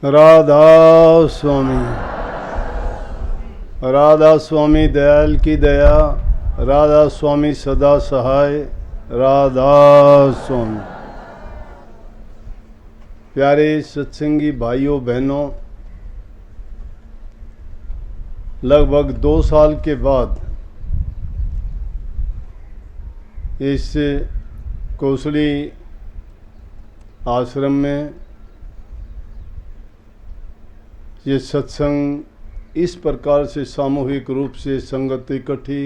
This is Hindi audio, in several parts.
राधा स्वामी, राधा स्वामी दयाल की दया, राधा स्वामी सदा सहाय, राधा स्वामी। प्यारे सत्संगी भाइयों बहनों, लगभग 2 साल के बाद इस कोसली आश्रम में ये सत्संग इस प्रकार से सामूहिक रूप से संगत इकट्ठी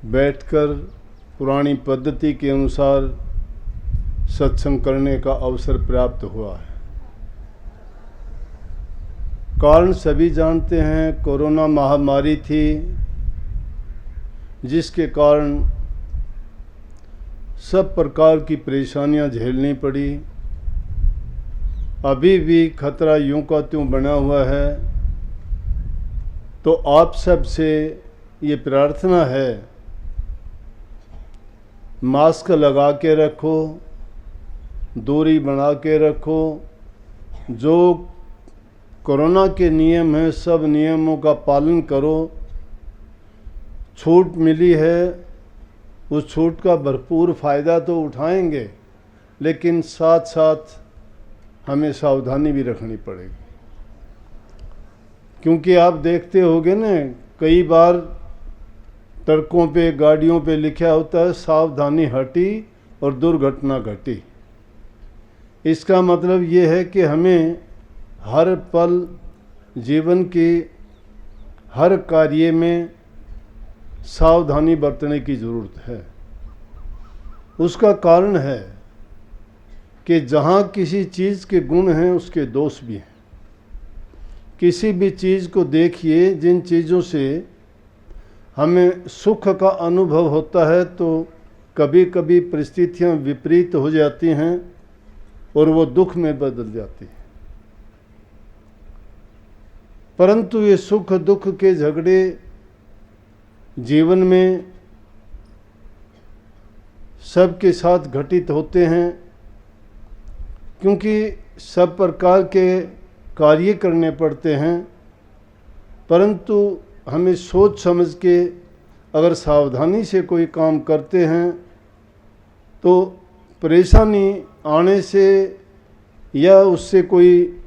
बैठकर पुरानी पद्धति के अनुसार सत्संग करने का अवसर प्राप्त हुआ है। कारण सभी जानते हैं, कोरोना महामारी थी जिसके कारण सब प्रकार की परेशानियां झेलनी पड़ी। अभी भी खतरा यूं का त्यों बना हुआ है। तो आप सब से ये प्रार्थना है, मास्क लगा के रखो, दूरी बना के रखो, जो कोरोना के नियम हैं सब नियमों का पालन करो। छूट मिली है, उस छूट का भरपूर फ़ायदा तो उठाएंगे, लेकिन साथ साथ हमें सावधानी भी रखनी पड़ेगी। क्योंकि आप देखते होंगे ना, कई बार ट्रकों पे गाड़ियों पे लिखा होता है सावधानी हटी और दुर्घटना घटी। इसका मतलब ये है कि हमें हर पल जीवन के हर कार्य में सावधानी बरतने की ज़रूरत है। उसका कारण है कि जहाँ किसी चीज़ के गुण हैं उसके दोष भी हैं। किसी भी चीज़ को देखिए, जिन चीज़ों से हमें सुख का अनुभव होता है तो कभी कभी परिस्थितियाँ विपरीत हो जाती हैं और वो दुख में बदल जाती हैं। परंतु ये सुख दुख के झगड़े जीवन में सबके साथ घटित होते हैं, क्योंकि सब प्रकार के कार्य करने पड़ते हैं। परंतु हमें सोच समझ के अगर सावधानी से कोई काम करते हैं तो परेशानी आने से या उससे कोई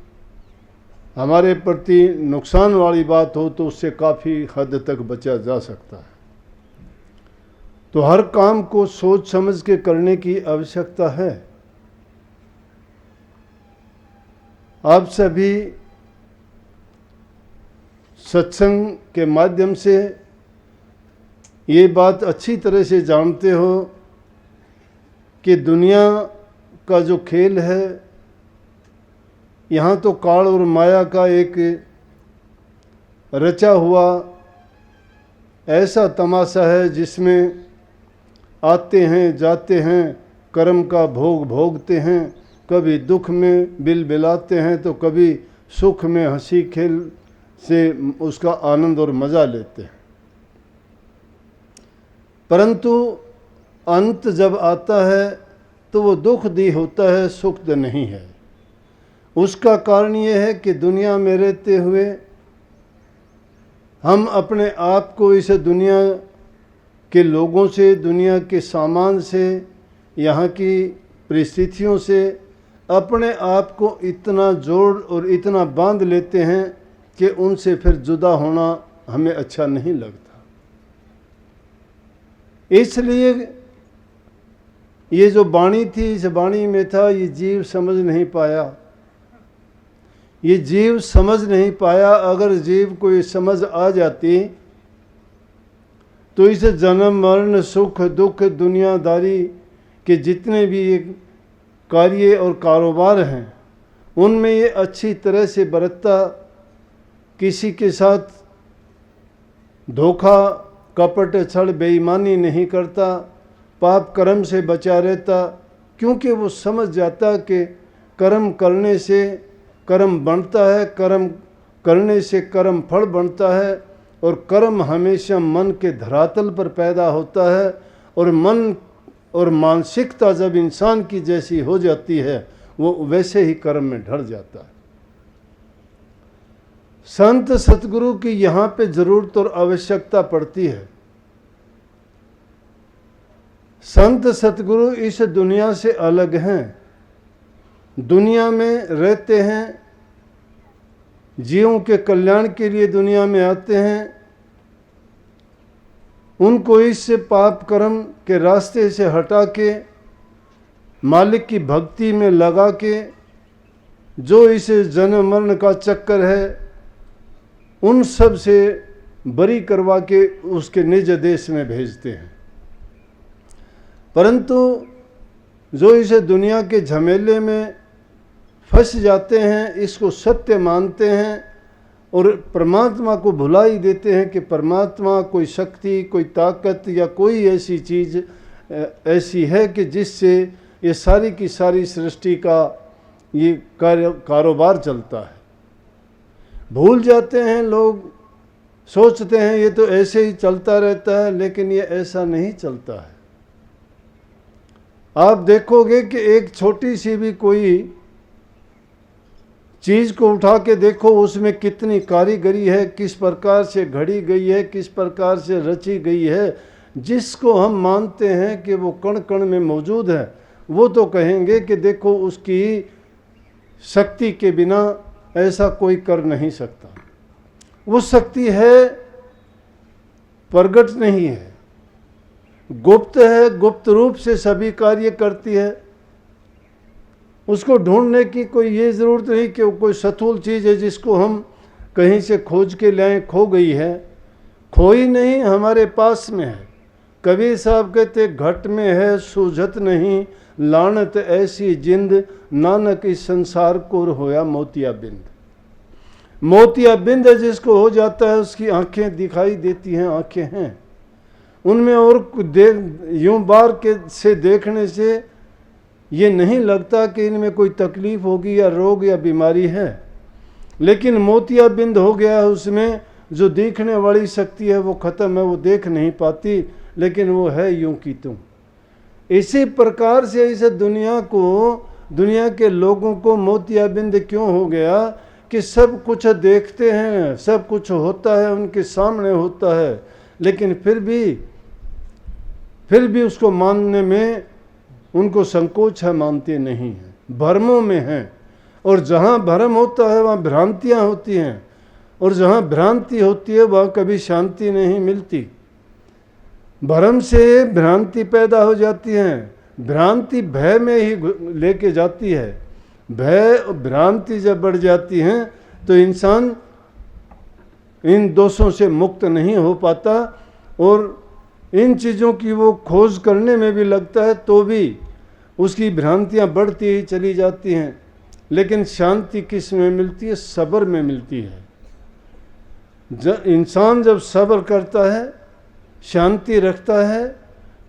हमारे प्रति नुकसान वाली बात हो तो उससे काफ़ी हद तक बचा जा सकता है। तो हर काम को सोच समझ के करने की आवश्यकता है। आप सभी सत्संग के माध्यम से ये बात अच्छी तरह से जानते हो कि दुनिया का जो खेल है, यहाँ तो काल और माया का एक रचा हुआ ऐसा तमाशा है जिसमें आते हैं जाते हैं, कर्म का भोग भोगते हैं, कभी दुख में बिलबिलाते हैं तो कभी सुख में हंसी खेल से उसका आनंद और मज़ा लेते हैं। परंतु अंत जब आता है तो वो दुख दी होता है, सुख द नहीं है। उसका कारण ये है कि दुनिया में रहते हुए हम अपने आप को इस दुनिया के लोगों से, दुनिया के सामान से, यहाँ की परिस्थितियों से अपने आप को इतना जोड़ और इतना बांध लेते हैं कि उनसे फिर जुदा होना हमें अच्छा नहीं लगता। इसलिए ये जो वाणी थी, इस वाणी में था, ये जीव समझ नहीं पाया। ये जीव समझ नहीं पाया। अगर जीव को ये समझ आ जाती तो इस जन्म मरण सुख दुख दुनियादारी के जितने भी कार्य और कारोबार हैं उनमें ये अच्छी तरह से बरतता, किसी के साथ धोखा कपट छल बेईमानी नहीं करता, पाप कर्म से बचा रहता, क्योंकि वो समझ जाता कि कर्म करने से कर्म बनता है, कर्म करने से कर्म फल बनता है और कर्म हमेशा मन के धरातल पर पैदा होता है। और मन और मानसिकता जब इंसान की जैसी हो जाती है वो वैसे ही कर्म में ढल जाता है। संत सतगुरु की यहाँ पे जरूरत और आवश्यकता पड़ती है। संत सतगुरु इस दुनिया से अलग हैं, दुनिया में रहते हैं, जीवों के कल्याण के लिए दुनिया में आते हैं। उनको इस पाप कर्म के रास्ते से हटा के मालिक की भक्ति में लगा के जो इस जन्म मरण का चक्कर है उन सब से बरी करवा के उसके निज देश में भेजते हैं। परंतु जो इस दुनिया के झमेले में फंस जाते हैं, इसको सत्य मानते हैं और परमात्मा को भुला ही देते हैं कि परमात्मा कोई शक्ति, कोई ताकत या कोई ऐसी चीज़ ऐसी है कि जिससे ये सारी की सारी सृष्टि का ये कारोबार चलता है। भूल जाते हैं लोग, सोचते हैं ये तो ऐसे ही चलता रहता है, लेकिन ये ऐसा नहीं चलता है। आप देखोगे कि एक छोटी सी भी कोई चीज़ को उठा के देखो, उसमें कितनी कारीगरी है, किस प्रकार से घड़ी गई है, किस प्रकार से रची गई है। जिसको हम मानते हैं कि वो कण कण में मौजूद है, वो तो कहेंगे कि देखो उसकी शक्ति के बिना ऐसा कोई कर नहीं सकता। वो शक्ति है, प्रगट नहीं है, गुप्त है, गुप्त रूप से सभी कार्य करती है। उसको ढूंढने की कोई ये ज़रूरत नहीं कि कोई सथूल चीज़ है जिसको हम कहीं से खोज के लाएं, खो गई है। खोई नहीं, हमारे पास में है। कबीर साहब कहते घट में है सूझत नहीं, लानत ऐसी जिंद, नानक इस संसार को होया मोतिया बिंद। मोतिया बिंद जिसको हो जाता है उसकी आंखें दिखाई देती हैं, आंखें हैं उनमें, और यूं बार के से देखने से ये नहीं लगता कि इनमें कोई तकलीफ होगी या रोग या बीमारी है। लेकिन मोतिया बिंद हो गया है, उसमें जो देखने वाली शक्ति है वो ख़त्म है, वो देख नहीं पाती, लेकिन वो है यूं की तुम। इसी प्रकार से इस दुनिया को, दुनिया के लोगों को मोतिया बिंद क्यों हो गया कि सब कुछ देखते हैं, सब कुछ होता है, उनके सामने होता है, लेकिन फिर भी उसको मानने में उनको संकोच है, मानते नहीं हैं, भ्रमों में हैं। और जहाँ भ्रम होता है वहाँ भ्रांतियाँ होती हैं, और जहाँ भ्रांति होती है वहाँ कभी शांति नहीं मिलती। भ्रम से भ्रांति पैदा हो जाती है, भ्रांति भय में ही लेके जाती है। भय भ्रांति जब बढ़ जाती हैं तो इंसान इन दोषों से मुक्त नहीं हो पाता, और इन चीज़ों की वो खोज करने में भी लगता है तो भी उसकी भ्रांतियाँ बढ़ती ही चली जाती हैं। लेकिन शांति किस में मिलती है? सब्र में मिलती है। इंसान जब सब्र करता है, शांति रखता है,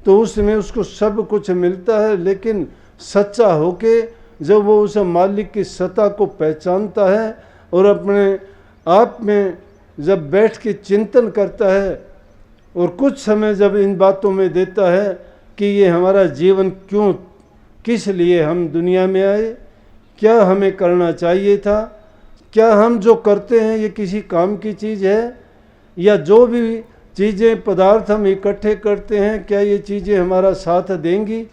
तो उसमें उसको सब कुछ मिलता है। लेकिन सच्चा होके जब वो उस मालिक की सत्ता को पहचानता है और अपने आप में जब बैठ के चिंतन करता है और कुछ समय जब इन बातों में देता है कि ये हमारा जीवन क्यों, किस लिए हम दुनिया में आए, क्या हमें करना चाहिए था, क्या हम जो करते हैं ये किसी काम की चीज़ है, या जो भी चीज़ें पदार्थ हम इकट्ठे करते हैं क्या ये चीज़ें हमारा साथ देंगी।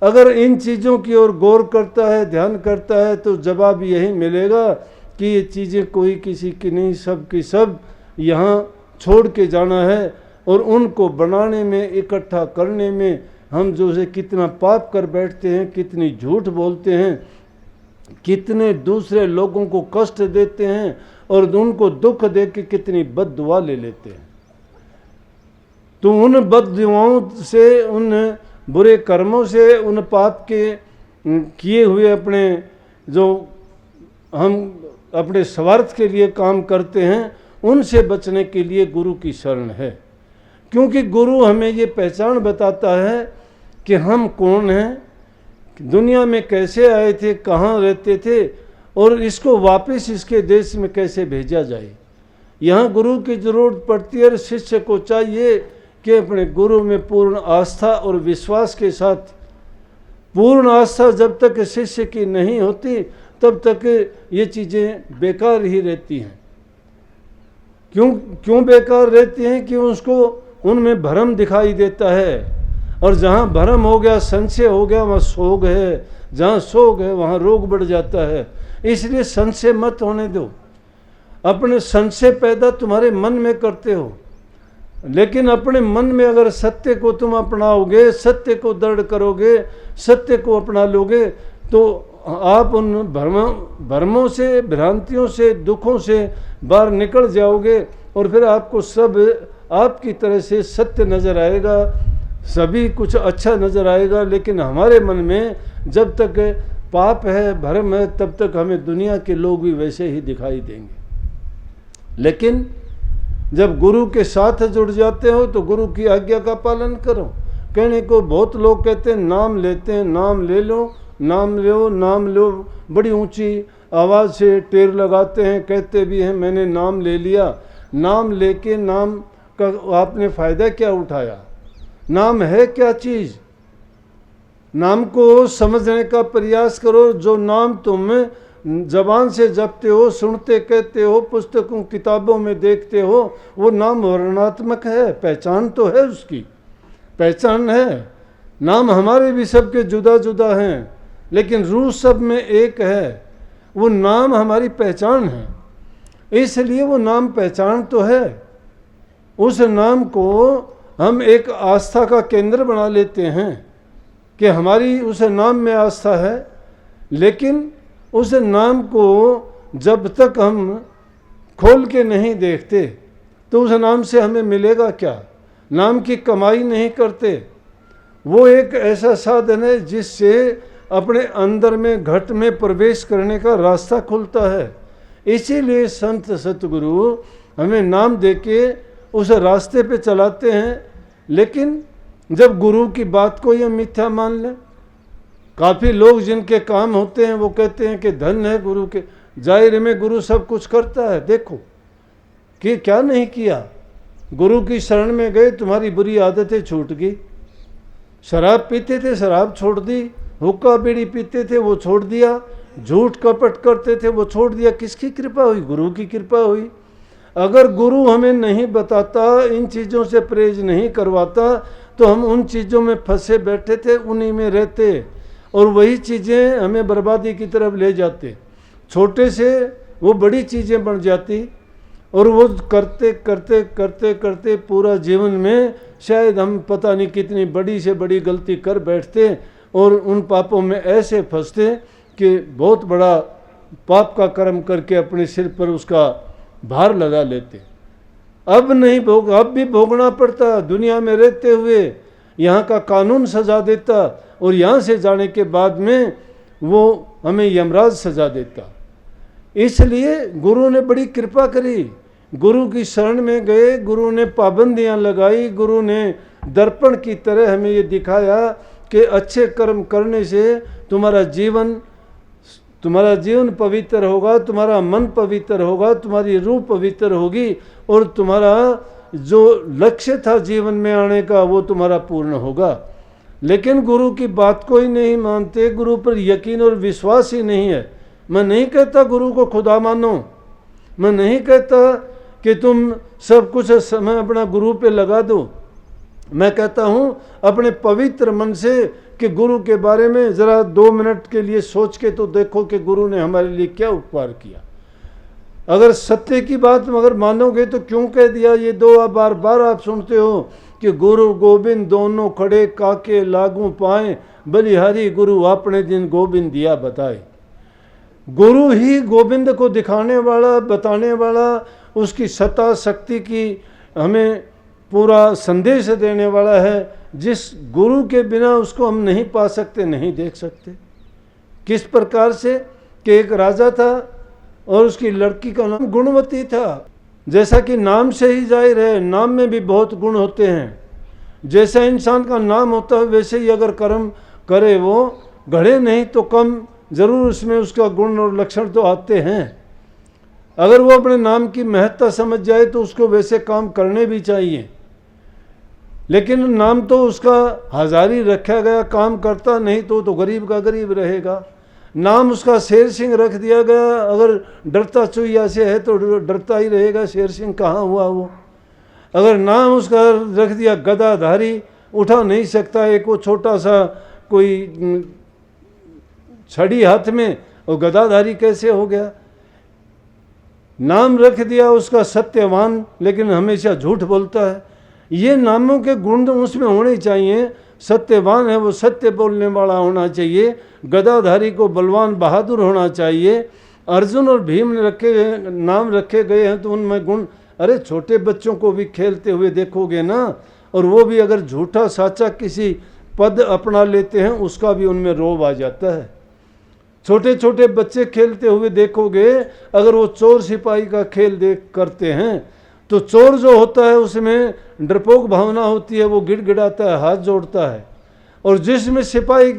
अगर इन चीज़ों की ओर गौर करता है, ध्यान करता है, तो जवाब यही मिलेगा कि ये चीज़ें कोई किसी की नहीं, सब की सब यहाँ छोड़ के जाना है। और उनको बनाने में, इकट्ठा करने में हम जो है कितना पाप कर बैठते हैं, कितनी झूठ बोलते हैं, कितने दूसरे लोगों को कष्ट देते हैं और उनको दुख दे के कितनी बद्दुआ ले लेते हैं। तो उन बद्दुआओं से, उन बुरे कर्मों से, उन पाप के किए हुए अपने जो हम अपने स्वार्थ के लिए काम करते हैं, उनसे बचने के लिए गुरु की शरण है। क्योंकि गुरु हमें ये पहचान बताता है कि हम कौन हैं, दुनिया में कैसे आए थे, कहाँ रहते थे, और इसको वापस इसके देश में कैसे भेजा जाए। यहाँ गुरु की ज़रूरत पड़ती है। शिष्य को चाहिए कि अपने गुरु में पूर्ण आस्था और विश्वास के साथ पूर्ण आस्था जब तक शिष्य की नहीं होती तब तक ये चीज़ें बेकार ही रहती हैं। क्यों बेकार रहती हैं? कि उसको उनमें भ्रम दिखाई देता है, और जहाँ भ्रम हो गया, संशय हो गया, वहाँ शोक है, जहाँ शोक है वहाँ रोग बढ़ जाता है। इसलिए संशय मत होने दो। अपने संशय पैदा तुम्हारे मन में करते हो, लेकिन अपने मन में अगर सत्य को तुम अपनाओगे, सत्य को दृढ़ करोगे, सत्य को अपना लोगे, तो आप उन भ्रमों से, भ्रांतियों से, दुखों से बाहर निकल जाओगे, और फिर आपको सब आपकी तरह से सत्य नज़र आएगा, सभी कुछ अच्छा नज़र आएगा। लेकिन हमारे मन में जब तक पाप है, भ्रम है, तब तक हमें दुनिया के लोग भी वैसे ही दिखाई देंगे। लेकिन जब गुरु के साथ जुड़ जाते हो तो गुरु की आज्ञा का पालन करो। कहने को बहुत लोग कहते हैं नाम लेते हैं, नाम ले लो, नाम लो, नाम लो, बड़ी ऊंची आवाज़ से टेर लगाते हैं, कहते भी हैं मैंने नाम ले लिया। नाम लेके नाम का आपने फ़ायदा क्या उठाया? नाम है क्या चीज़? नाम को समझने का प्रयास करो। जो नाम तुम जबान से जपते हो, सुनते कहते हो, पुस्तकों किताबों में देखते हो, वो नाम वर्णनात्मक है, पहचान तो है, उसकी पहचान है। नाम हमारे भी सबके जुदा जुदा हैं, लेकिन रूह सब में एक है। वो नाम हमारी पहचान है, इसलिए वो नाम पहचान तो है। उस नाम को हम एक आस्था का केंद्र बना लेते हैं कि हमारी उस नाम में आस्था है, लेकिन उस नाम को जब तक हम खोल के नहीं देखते तो उस नाम से हमें मिलेगा क्या? नाम की कमाई नहीं करते। वो एक ऐसा साधन है जिससे अपने अंदर में घट में प्रवेश करने का रास्ता खुलता है। इसीलिए संत सतगुरु हमें नाम देके उस रास्ते पे चलाते हैं। लेकिन जब गुरु की बात को ये मिथ्या मान लें, काफ़ी लोग जिनके काम होते हैं वो कहते हैं कि धन है गुरु के। जाहिर में गुरु सब कुछ करता है। देखो कि क्या नहीं किया। गुरु की शरण में गए, तुम्हारी बुरी आदतें छूट गई। शराब पीते थे, शराब छोड़ दी। हुक्का बीड़ी पीते थे, वो छोड़ दिया। झूठ कपट करते थे, वो छोड़ दिया। किसकी कृपा हुई? गुरु की कृपा हुई। अगर गुरु हमें नहीं बताता, इन चीज़ों से परहेज नहीं करवाता, तो हम उन चीज़ों में फंसे बैठे थे, उन्हीं में रहते, और वही चीज़ें हमें बर्बादी की तरफ ले जाते। छोटे से वो बड़ी चीज़ें बन जाती, और वो करते करते करते करते पूरा जीवन में शायद हम पता नहीं कितनी बड़ी से बड़ी गलती कर बैठते, और उन पापों में ऐसे फंसते कि बहुत बड़ा पाप का कर्म करके अपने सिर पर उसका भार लगा लेते। अब भी भोगना पड़ता। दुनिया में रहते हुए यहाँ का कानून सजा देता, और यहाँ से जाने के बाद में वो हमें यमराज सजा देता। इसलिए गुरु ने बड़ी कृपा करी। गुरु की शरण में गए, गुरु ने पाबंदियाँ लगाई, गुरु ने दर्पण की तरह हमें ये दिखाया कि अच्छे कर्म करने से तुम्हारा जीवन पवित्र होगा, तुम्हारा मन पवित्र होगा, तुम्हारी रूह पवित्र होगी, और तुम्हारा जो लक्ष्य था जीवन में आने का वो तुम्हारा पूर्ण होगा। लेकिन गुरु की बात को ही नहीं मानते, गुरु पर यकीन और विश्वास ही नहीं है। मैं नहीं कहता गुरु को खुदा मानो, मैं नहीं कहता कि तुम सब कुछ समय अपना गुरु पे लगा दो। मैं कहता हूँ अपने पवित्र मन से कि गुरु के बारे में ज़रा 2 मिनट के लिए सोच के तो देखो कि गुरु ने हमारे लिए क्या उपकार किया। अगर सत्य की बात मगर मानोगे तो क्यों कह दिया ये 2 बार बार आप सुनते हो कि गुरु गोविंद दोनों खड़े काके लागू पाए, बलिहारी गुरु अपने दिन गोविंद दिया बताए। गुरु ही गोविंद को दिखाने वाला, बताने वाला, उसकी सत्ता शक्ति की हमें पूरा संदेश देने वाला है। जिस गुरु के बिना उसको हम नहीं पा सकते, नहीं देख सकते। किस प्रकार से कि एक राजा था और उसकी लड़की का नाम गुणवती था। जैसा कि नाम से ही जाहिर है, नाम में भी बहुत गुण होते हैं। जैसा इंसान का नाम होता है वैसे ही अगर कर्म करे, वो घड़े नहीं तो कम ज़रूर उसमें उसका गुण और लक्षण तो आते हैं। अगर वो अपने नाम की महत्ता समझ जाए तो उसको वैसे काम करने भी चाहिए। लेकिन नाम तो उसका हजारी रखा गया, काम करता नहीं तो गरीब का गरीब रहेगा। नाम उसका शेर सिंह रख दिया गया, अगर डरता चुहिया से है तो डरता ही रहेगा, शेर सिंह कहाँ हुआ वो। अगर नाम उसका रख दिया गदाधारी, उठा नहीं सकता, एक वो छोटा सा कोई छड़ी हाथ में, और गदाधारी कैसे हो गया। नाम रख दिया उसका सत्यवान, लेकिन हमेशा झूठ बोलता है। ये नामों के गुण उसमें होने चाहिए। सत्यवान है वो सत्य बोलने वाला होना चाहिए, गदाधारी को बलवान बहादुर होना चाहिए। अर्जुन और भीम ने नाम रखे गए हैं तो उनमें गुण, अरे छोटे बच्चों को भी खेलते हुए देखोगे ना, और वो भी अगर झूठा साचा किसी पद अपना लेते हैं उसका भी उनमें रोब आ जाता है। छोटे छोटे बच्चे खेलते हुए देखोगे, अगर वो चोर सिपाही का खेल करते हैं तो चोर जो होता है उसमें डरपोक भावना होती है, वो गिड़गिड़ाता है, हाथ जोड़ता है। और जिसमें सिपाही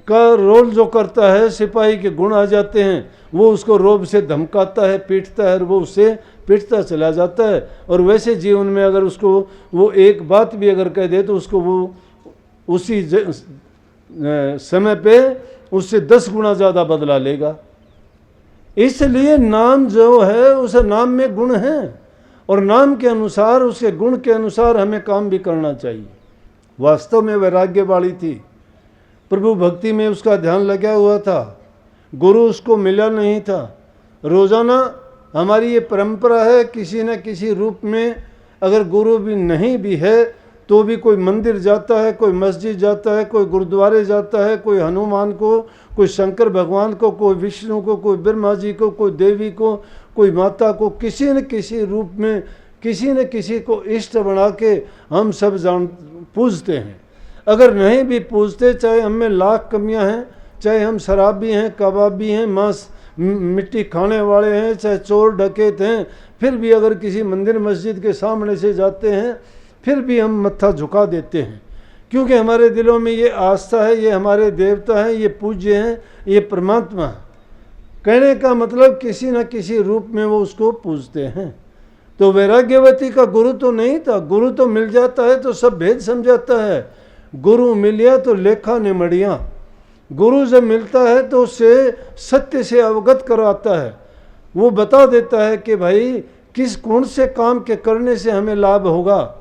का रोल जो करता है, सिपाही के गुण आ जाते हैं, वो उसको रोब से धमकाता है, पीटता है, और वो उससे पीटता चला जाता है। और वैसे जीवन में अगर उसको वो एक बात भी अगर कह दे तो उसको वो उसी समय पे उससे 10 गुना ज़्यादा बदला लेगा। इसलिए नाम जो है उस नाम में गुण है, और नाम के अनुसार, उसके गुण के अनुसार हमें काम भी करना चाहिए। वास्तव में वैराग्य वाली थी, प्रभु भक्ति में उसका ध्यान लगा हुआ था, गुरु उसको मिला नहीं था। रोज़ाना हमारी ये परंपरा है, किसी न किसी रूप में अगर गुरु भी नहीं भी है तो भी कोई मंदिर जाता है, कोई मस्जिद जाता है, कोई गुरुद्वारे जाता है, कोई हनुमान को, कोई शंकर भगवान को, कोई विष्णु को, कोई ब्रह्मा जी को, कोई देवी को, कोई माता को, किसी न किसी रूप में किसी न किसी को इष्ट बना के हम सब पूजते हैं। अगर नहीं भी पूजते, चाहे हम में लाख कमियां हैं, चाहे हम शराबी हैं, कबाबी हैं, मांस मिट्टी खाने वाले हैं, चाहे चोर डकैत हैं, फिर भी अगर किसी मंदिर मस्जिद के सामने से जाते हैं फिर भी हम मत्था झुका देते हैं, क्योंकि हमारे दिलों में ये आस्था है, ये हमारे देवता हैं, ये पूज्य हैं, ये परमात्मा है। कहने का मतलब किसी न किसी रूप में वो उसको पूजते हैं। तो वैराग्यवती का गुरु तो नहीं था, गुरु तो मिल जाता है तो सब भेद समझाता है। गुरु मिलिया तो लेखा निमड़िया, गुरु जब मिलता है तो उससे सत्य से अवगत कराता है, वो बता देता है कि भाई किस कौन से काम के करने से हमें लाभ होगा।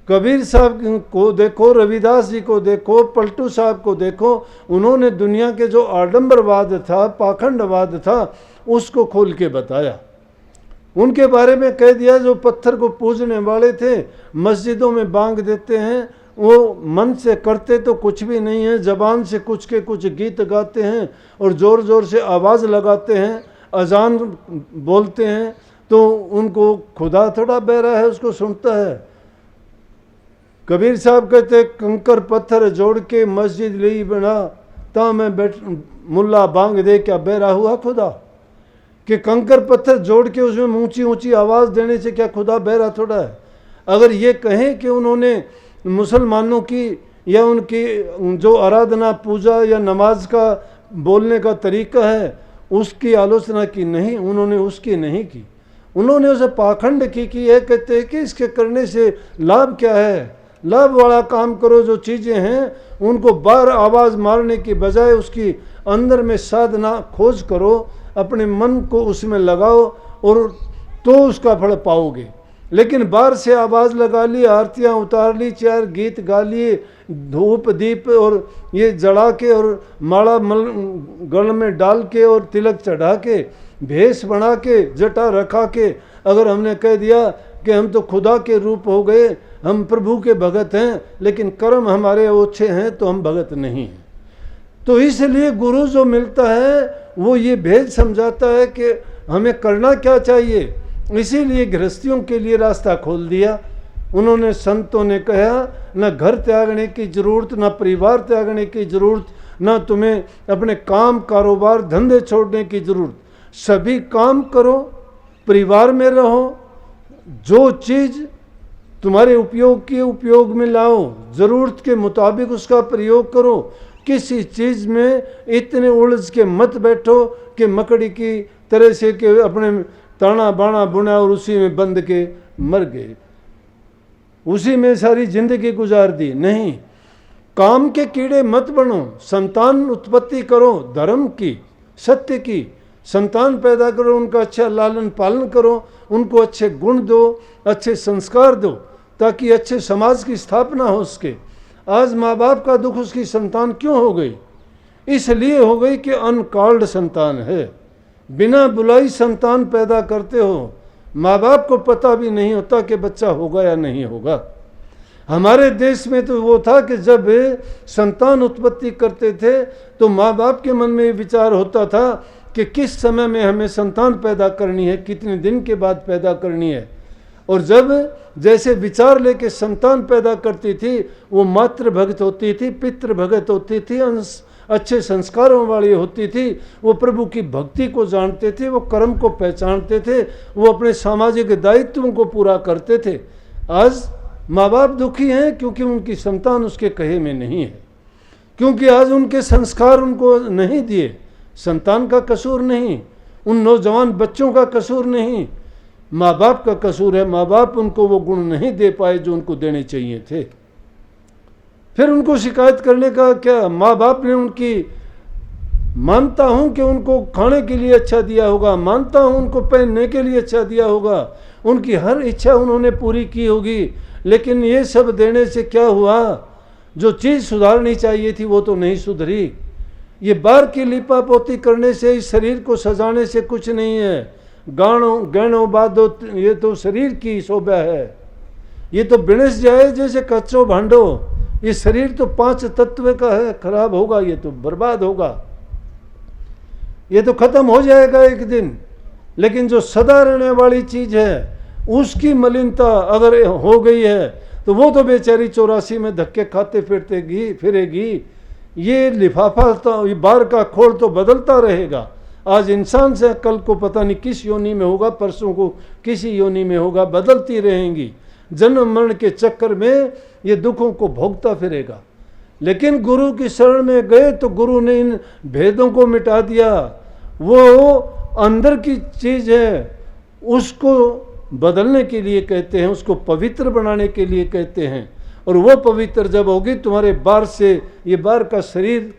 कबीर साहब को देखो, रविदास जी को देखो, पलटू साहब को देखो, उन्होंने दुनिया के जो आडंबरवाद था, पाखंडवाद था, उसको खोल के बताया। उनके बारे में कह दिया जो पत्थर को पूजने वाले थे, मस्जिदों में बांग देते हैं, वो मन से करते तो कुछ भी नहीं है, जबान से कुछ के कुछ गीत गाते हैं और ज़ोर ज़ोर से आवाज़ लगाते हैं, अजान बोलते हैं, तो उनको खुदा थोड़ा बहरा है, उसको सुनता है। कबीर साहब कहते कंकर पत्थर जोड़ के मस्जिद ली बना, ता मैं बैठ मुल्ला बांग दे, क्या बहरा हुआ खुदा। कि कंकर पत्थर जोड़ के उसमें ऊंची ऊंची आवाज़ देने से क्या खुदा बहरा थोड़ा है। अगर ये कहें कि उन्होंने मुसलमानों की या उनकी जो आराधना पूजा या नमाज का बोलने का तरीका है उसकी आलोचना की, नहीं, उन्होंने उसकी नहीं की, उन्होंने उसे पाखंड की है। कहते हैं कि इसके करने से लाभ क्या है, लाभ वाला काम करो, जो चीज़ें हैं उनको बाहर आवाज़ मारने की बजाय उसकी अंदर में साधना खोज करो, अपने मन को उसमें लगाओ और तो उसका फल पाओगे। लेकिन बाहर से आवाज़ लगा ली, आरतियाँ उतार ली, 4 गीत गा लिए, धूप दीप और ये जला के और माला गल में डाल के और तिलक चढ़ा के, भेष बना के, जटा रखा के अगर हमने कह दिया कि हम तो खुदा के रूप हो गए, हम प्रभु के भगत हैं, लेकिन कर्म हमारे ओछे हैं तो हम भगत नहीं हैं। तो इसलिए गुरु जो मिलता है वो ये भेद समझाता है कि हमें करना क्या चाहिए। इसीलिए गृहस्थियों के लिए रास्ता खोल दिया उन्होंने। संतों ने कहा न घर त्यागने की ज़रूरत, न परिवार त्यागने की ज़रूरत, न तुम्हें अपने काम कारोबार धंधे छोड़ने की ज़रूरत। सभी काम करो, परिवार में रहो, जो चीज़ तुम्हारे उपयोग की उपयोग में लाओ, ज़रूरत के मुताबिक उसका प्रयोग करो। किसी चीज़ में इतने उलझ के मत बैठो कि मकड़ी की तरह से कि अपने ताना बाना बुना और उसी में बंद के मर गए। उसी में सारी जिंदगी गुजार दी। नहीं, काम के कीड़े मत बनो, संतान उत्पत्ति करो, धर्म की, सत्य की संतान पैदा करो, उनका अच्छा लालन पालन करो, उनको अच्छे गुण दो, अच्छे संस्कार दो, ताकि अच्छे समाज की स्थापना हो सके। आज माँ बाप का दुख उसकी संतान क्यों हो गई? इसलिए हो गई कि अनकॉल्ड संतान है, बिना बुलाई संतान पैदा करते हो, माँ बाप को पता भी नहीं होता कि बच्चा होगा या नहीं होगा। हमारे देश में तो वो था कि जब संतान उत्पत्ति करते थे तो माँ बाप के मन में विचार होता था कि किस समय में हमें संतान पैदा करनी है, कितने दिन के बाद पैदा करनी है। और जब जैसे विचार लेके संतान पैदा करती थी, वो मातृ भक्त होती थी, पितृ भक्त होती थी, अच्छे संस्कारों वाली होती थी, वो प्रभु की भक्ति को जानते थे, वो कर्म को पहचानते थे, वो अपने सामाजिक दायित्वों को पूरा करते थे। आज माँ बाप दुखी हैं क्योंकि उनकी संतान उसके कहे में नहीं है, क्योंकि आज उनके संस्कार उनको नहीं दिए। संतान का कसूर नहीं, उन नौजवान बच्चों का कसूर नहीं, माँ बाप का कसूर है। माँ बाप उनको वो गुण नहीं दे पाए जो उनको देने चाहिए थे। फिर उनको शिकायत करने का क्या? माँ बाप ने उनकी, मानता हूँ कि उनको खाने के लिए अच्छा दिया होगा, मानता हूँ उनको पहनने के लिए अच्छा दिया होगा, उनकी हर इच्छा उन्होंने पूरी की होगी, लेकिन ये सब देने से क्या हुआ? जो चीज़ सुधारनी चाहिए थी वो तो नहीं सुधरी। ये बाहर की लिपा पोती करने से, इस शरीर को सजाने से कुछ नहीं है। गहनों बादो, ये तो शरीर की शोभा है। ये तो बिणस जाए जैसे कच्चो भांडो। ये शरीर तो 5 तत्व का है, खराब होगा, ये तो बर्बाद होगा, ये तो खत्म हो जाएगा एक दिन। लेकिन जो सदा रहने वाली चीज है, उसकी मलिनता अगर हो गई है तो वो तो बेचारी 84 में धक्के खाते फिरेगी। ये लिफाफा तो, ये बार का खोल तो बदलता रहेगा। आज इंसान से कल को पता नहीं किस योनि में होगा, परसों को किसी योनि में होगा, बदलती रहेंगी। जन्म मरण के चक्कर में ये दुखों को भोगता फिरेगा। लेकिन गुरु की शरण में गए तो गुरु ने इन भेदों को मिटा दिया। वो अंदर की चीज है, उसको बदलने के लिए कहते हैं, उसको पवित्र बनाने के लिए कहते हैं। और वो पवित्र जब होगी, तुम्हारे बाहर से, ये बाहर का शरीर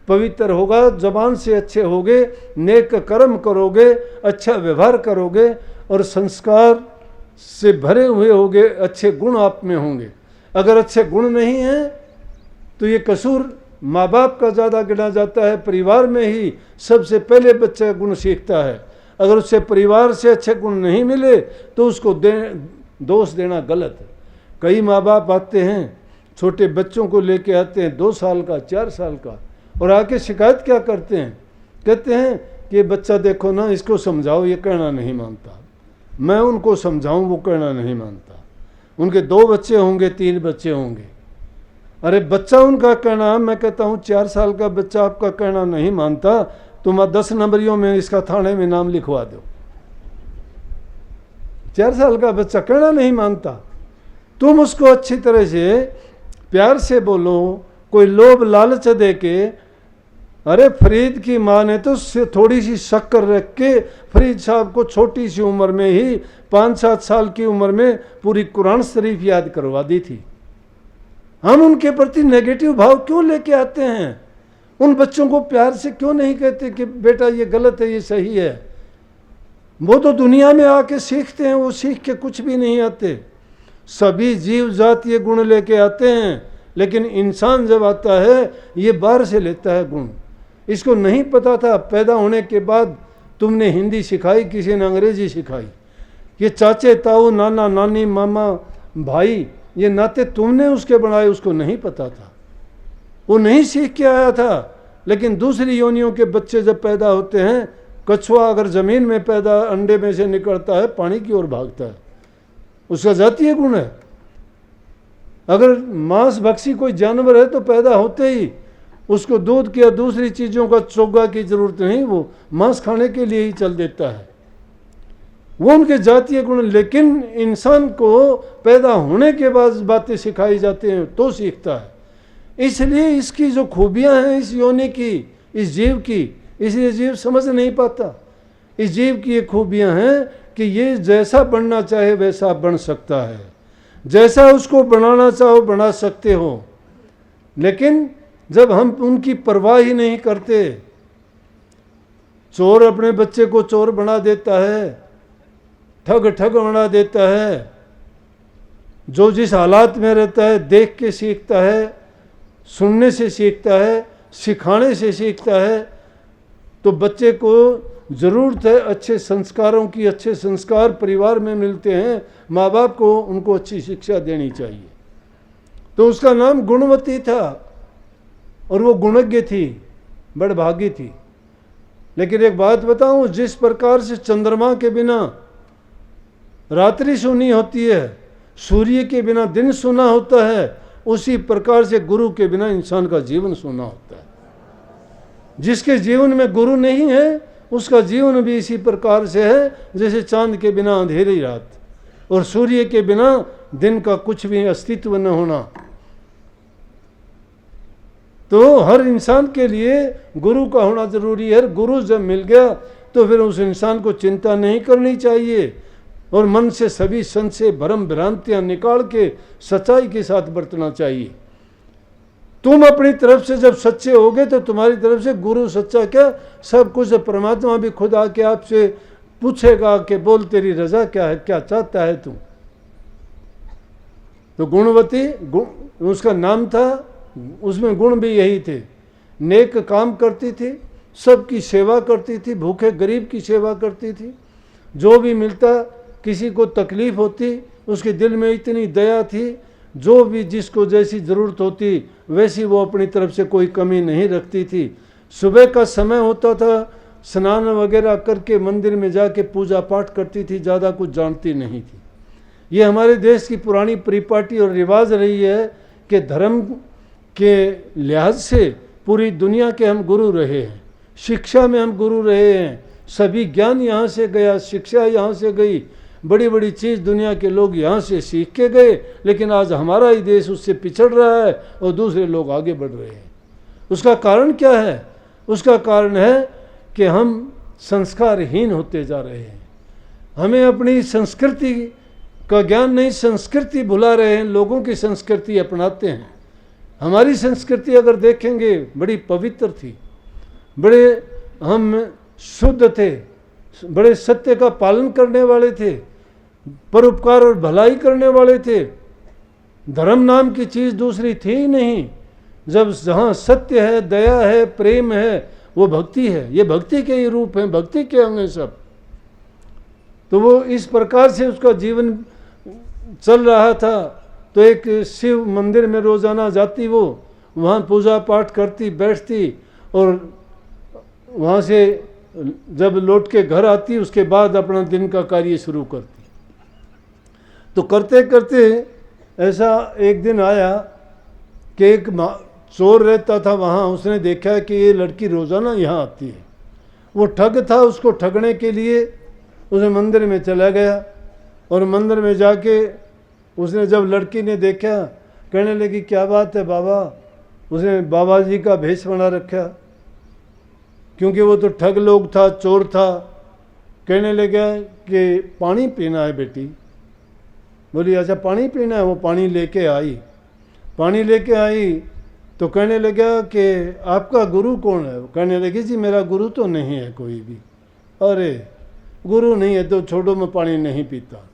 पवित्र होगा, जबान से अच्छे होगे, नेक कर्म करोगे, अच्छा व्यवहार करोगे और संस्कार से भरे हुए होगे, अच्छे गुण आप में होंगे। अगर अच्छे गुण नहीं हैं तो ये कसूर माँ बाप का ज़्यादा गिना जाता है। परिवार में ही सबसे पहले बच्चा गुण सीखता है। अगर उससे परिवार से अच्छे गुण नहीं मिले तो उसको दोष देना गलत है। कई माँ बाप आते हैं, छोटे बच्चों को लेके आते हैं, 2 साल का, 4 साल का, और आके शिकायत क्या करते हैं? कहते हैं कि ये बच्चा देखो ना, इसको समझाओ, ये कहना नहीं मानता। मैं उनको समझाऊं, वो कहना नहीं मानता। उनके 2 बच्चे होंगे, 3 बच्चे होंगे। अरे बच्चा उनका कहना, मैं कहता हूँ 4 साल का बच्चा आपका कहना नहीं मानता, तुम 10 नंबरियों में इसका थाने में नाम लिखवा दो। 4 साल का बच्चा कहना नहीं मानता। तुम उसको अच्छी तरह से प्यार से बोलो, कोई लोभ लालच दे के, अरे फरीद की माँ ने तो थोड़ी सी शक्कर रख के फरीद साहब को छोटी सी उम्र में ही 5-7 साल की उम्र में पूरी कुरान शरीफ याद करवा दी थी। हम उनके प्रति नेगेटिव भाव क्यों लेके आते हैं? उन बच्चों को प्यार से क्यों नहीं कहते कि बेटा ये गलत है, ये सही है? वो तो दुनिया में आके सीखते हैं, वो सीख के कुछ भी नहीं आते। सभी जीव जात ये गुण लेके आते हैं, लेकिन इंसान जब आता है ये बाहर से लेता है गुण। इसको नहीं पता था, पैदा होने के बाद तुमने हिंदी सिखाई, किसी ने अंग्रेजी सिखाई। ये चाचे ताऊ, नाना नानी, मामा भाई, ये नाते तुमने उसके बनाए, उसको नहीं पता था, वो नहीं सीख के आया था। लेकिन दूसरी योनियों के बच्चे जब पैदा होते हैं, कछुआ अगर ज़मीन में पैदा अंडे में से निकलता है, पानी की ओर भागता है, उसका जातीय गुण है। अगर मांस भक्षी कोई जानवर है तो पैदा होते ही उसको दूध की या दूसरी चीज़ों का चोगा की जरूरत नहीं, वो मांस खाने के लिए ही चल देता है। वो उनके जातीय गुण। लेकिन इंसान को पैदा होने के बाद बातें सिखाई जाती हैं तो सीखता है। इसलिए इसकी जो खूबियां हैं इस योनि की, इस जीव की, इसलिए जीव समझ नहीं पाता। इस जीव की ये खूबियां हैं कि ये जैसा बनना चाहे वैसा बन सकता है। जैसा उसको बनाना चाहो बना सकते हो, लेकिन जब हम उनकी परवाह ही नहीं करते, चोर अपने बच्चे को चोर बना देता है, ठग ठग बना देता है, जो जिस हालात में रहता है देख के सीखता है, सुनने से सीखता है, सिखाने से सीखता है। तो बच्चे को ज़रूरत है अच्छे संस्कारों की, अच्छे संस्कार परिवार में मिलते हैं, माँ बाप को उनको अच्छी शिक्षा देनी चाहिए। तो उसका नाम गुणवती था और वो गुणज्ञ थी, बड़भागी थी। लेकिन एक बात बताऊं, जिस प्रकार से चंद्रमा के बिना रात्रि सुनी होती है, सूर्य के बिना दिन सुना होता है, उसी प्रकार से गुरु के बिना इंसान का जीवन सुना होता है। जिसके जीवन में गुरु नहीं है उसका जीवन भी इसी प्रकार से है जैसे चांद के बिना अंधेरी रात और सूर्य के बिना दिन का कुछ भी अस्तित्व न होना। तो हर इंसान के लिए गुरु का होना जरूरी है। गुरु जब मिल गया तो फिर उस इंसान को चिंता नहीं करनी चाहिए और मन से सभी संशय भ्रम भ्रांतियां निकाल के सच्चाई के साथ बरतना चाहिए। तुम अपनी तरफ से जब सच्चे होगे तो तुम्हारी तरफ से गुरु सच्चा क्या, सब कुछ परमात्मा भी खुद आके आपसे पूछेगा कि बोल तेरी रजा क्या है, क्या चाहता है तू। तो गुणवती उसका नाम था, उसमें गुण भी यही थे। नेक काम करती थी, सबकी सेवा करती थी, भूखे गरीब की सेवा करती थी। जो भी मिलता, किसी को तकलीफ होती, उसके दिल में इतनी दया थी, जो भी जिसको जैसी ज़रूरत होती वैसी वो अपनी तरफ से कोई कमी नहीं रखती थी। सुबह का समय होता था, स्नान वगैरह करके मंदिर में जाके पूजा पाठ करती थी, ज़्यादा कुछ जानती नहीं थी। ये हमारे देश की पुरानी परिपाटी और रिवाज रही है कि धर्म के लिहाज से पूरी दुनिया के हम गुरु रहे हैं, शिक्षा में हम गुरु रहे हैं। सभी ज्ञान यहाँ से गया, शिक्षा यहाँ से गई, बड़ी बड़ी चीज़ दुनिया के लोग यहाँ से सीख के गए, लेकिन आज हमारा ही देश उससे पिछड़ रहा है और दूसरे लोग आगे बढ़ रहे हैं। उसका कारण क्या है? उसका कारण है कि हम संस्कारहीन होते जा रहे हैं। हमें अपनी संस्कृति का ज्ञान नहीं, संस्कृति भुला रहे हैं, लोगों की संस्कृति अपनाते हैं। हमारी संस्कृति अगर देखेंगे बड़ी पवित्र थी, बड़े हम शुद्ध थे, बड़े सत्य का पालन करने वाले थे, परोपकार और भलाई करने वाले थे। धर्म नाम की चीज़ दूसरी थी ही नहीं। जब जहाँ सत्य है, दया है, प्रेम है, वो भक्ति है। ये भक्ति के ही रूप हैं, भक्ति के अंग हैं सब। तो वो इस प्रकार से उसका जीवन चल रहा था। तो एक शिव मंदिर में रोज़ाना जाती, वो वहाँ पूजा पाठ करती, बैठती और वहाँ से जब लौट के घर आती उसके बाद अपना दिन का कार्य शुरू करती। तो करते करते ऐसा एक दिन आया कि एक चोर रहता था वहाँ, उसने देखा कि ये लड़की रोज़ाना यहाँ आती है। वो ठग था, उसको ठगने के लिए उसने मंदिर में चला गया और मंदिर में जाके उसने जब लड़की ने देखा, कहने लगी क्या बात है बाबा। उसने बाबा जी का भेष बना रखा, क्योंकि वो तो ठग लोग था, चोर था। कहने लगा कि पानी पीना है बेटी। बोली अच्छा पानी पीना है। वो पानी लेके आई, पानी लेके आई तो कहने लगा कि आपका गुरु कौन है? कहने लगी जी मेरा गुरु तो नहीं है कोई भी। अरे गुरु नहीं है तो छोड़ो, मैं पानी नहीं पीता।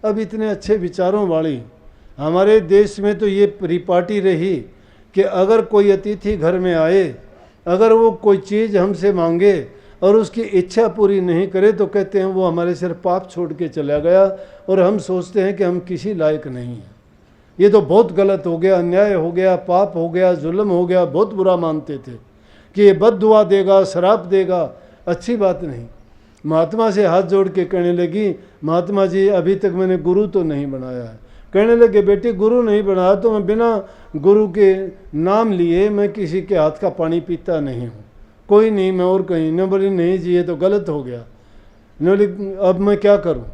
अब इतने अच्छे विचारों वाली हमारे देश में तो ये परिपाटी रही कि अगर कोई अतिथि घर में आए, अगर वो कोई चीज़ हमसे मांगे और उसकी इच्छा पूरी नहीं करे तो कहते हैं वो हमारे सिर पाप छोड़ के चला गया, और हम सोचते हैं कि हम किसी लायक नहीं हैं। ये तो बहुत गलत हो गया, अन्याय हो गया, पाप हो गया, जुल्म हो गया। बहुत बुरा मानते थे कि ये बद्दुआ देगा, शराब देगा, अच्छी बात नहीं। महात्मा से हाथ जोड़ के कहने लगी, महात्मा जी अभी तक मैंने गुरु तो नहीं बनाया है। कहने लगे बेटी गुरु नहीं बनाया तो मैं बिना गुरु के नाम लिए मैं किसी के हाथ का पानी पीता नहीं हूँ। कोई नहीं, मैं और कहीं न। बोली नहीं जी ये तो गलत हो गया। ने बोली अब मैं क्या करूँ?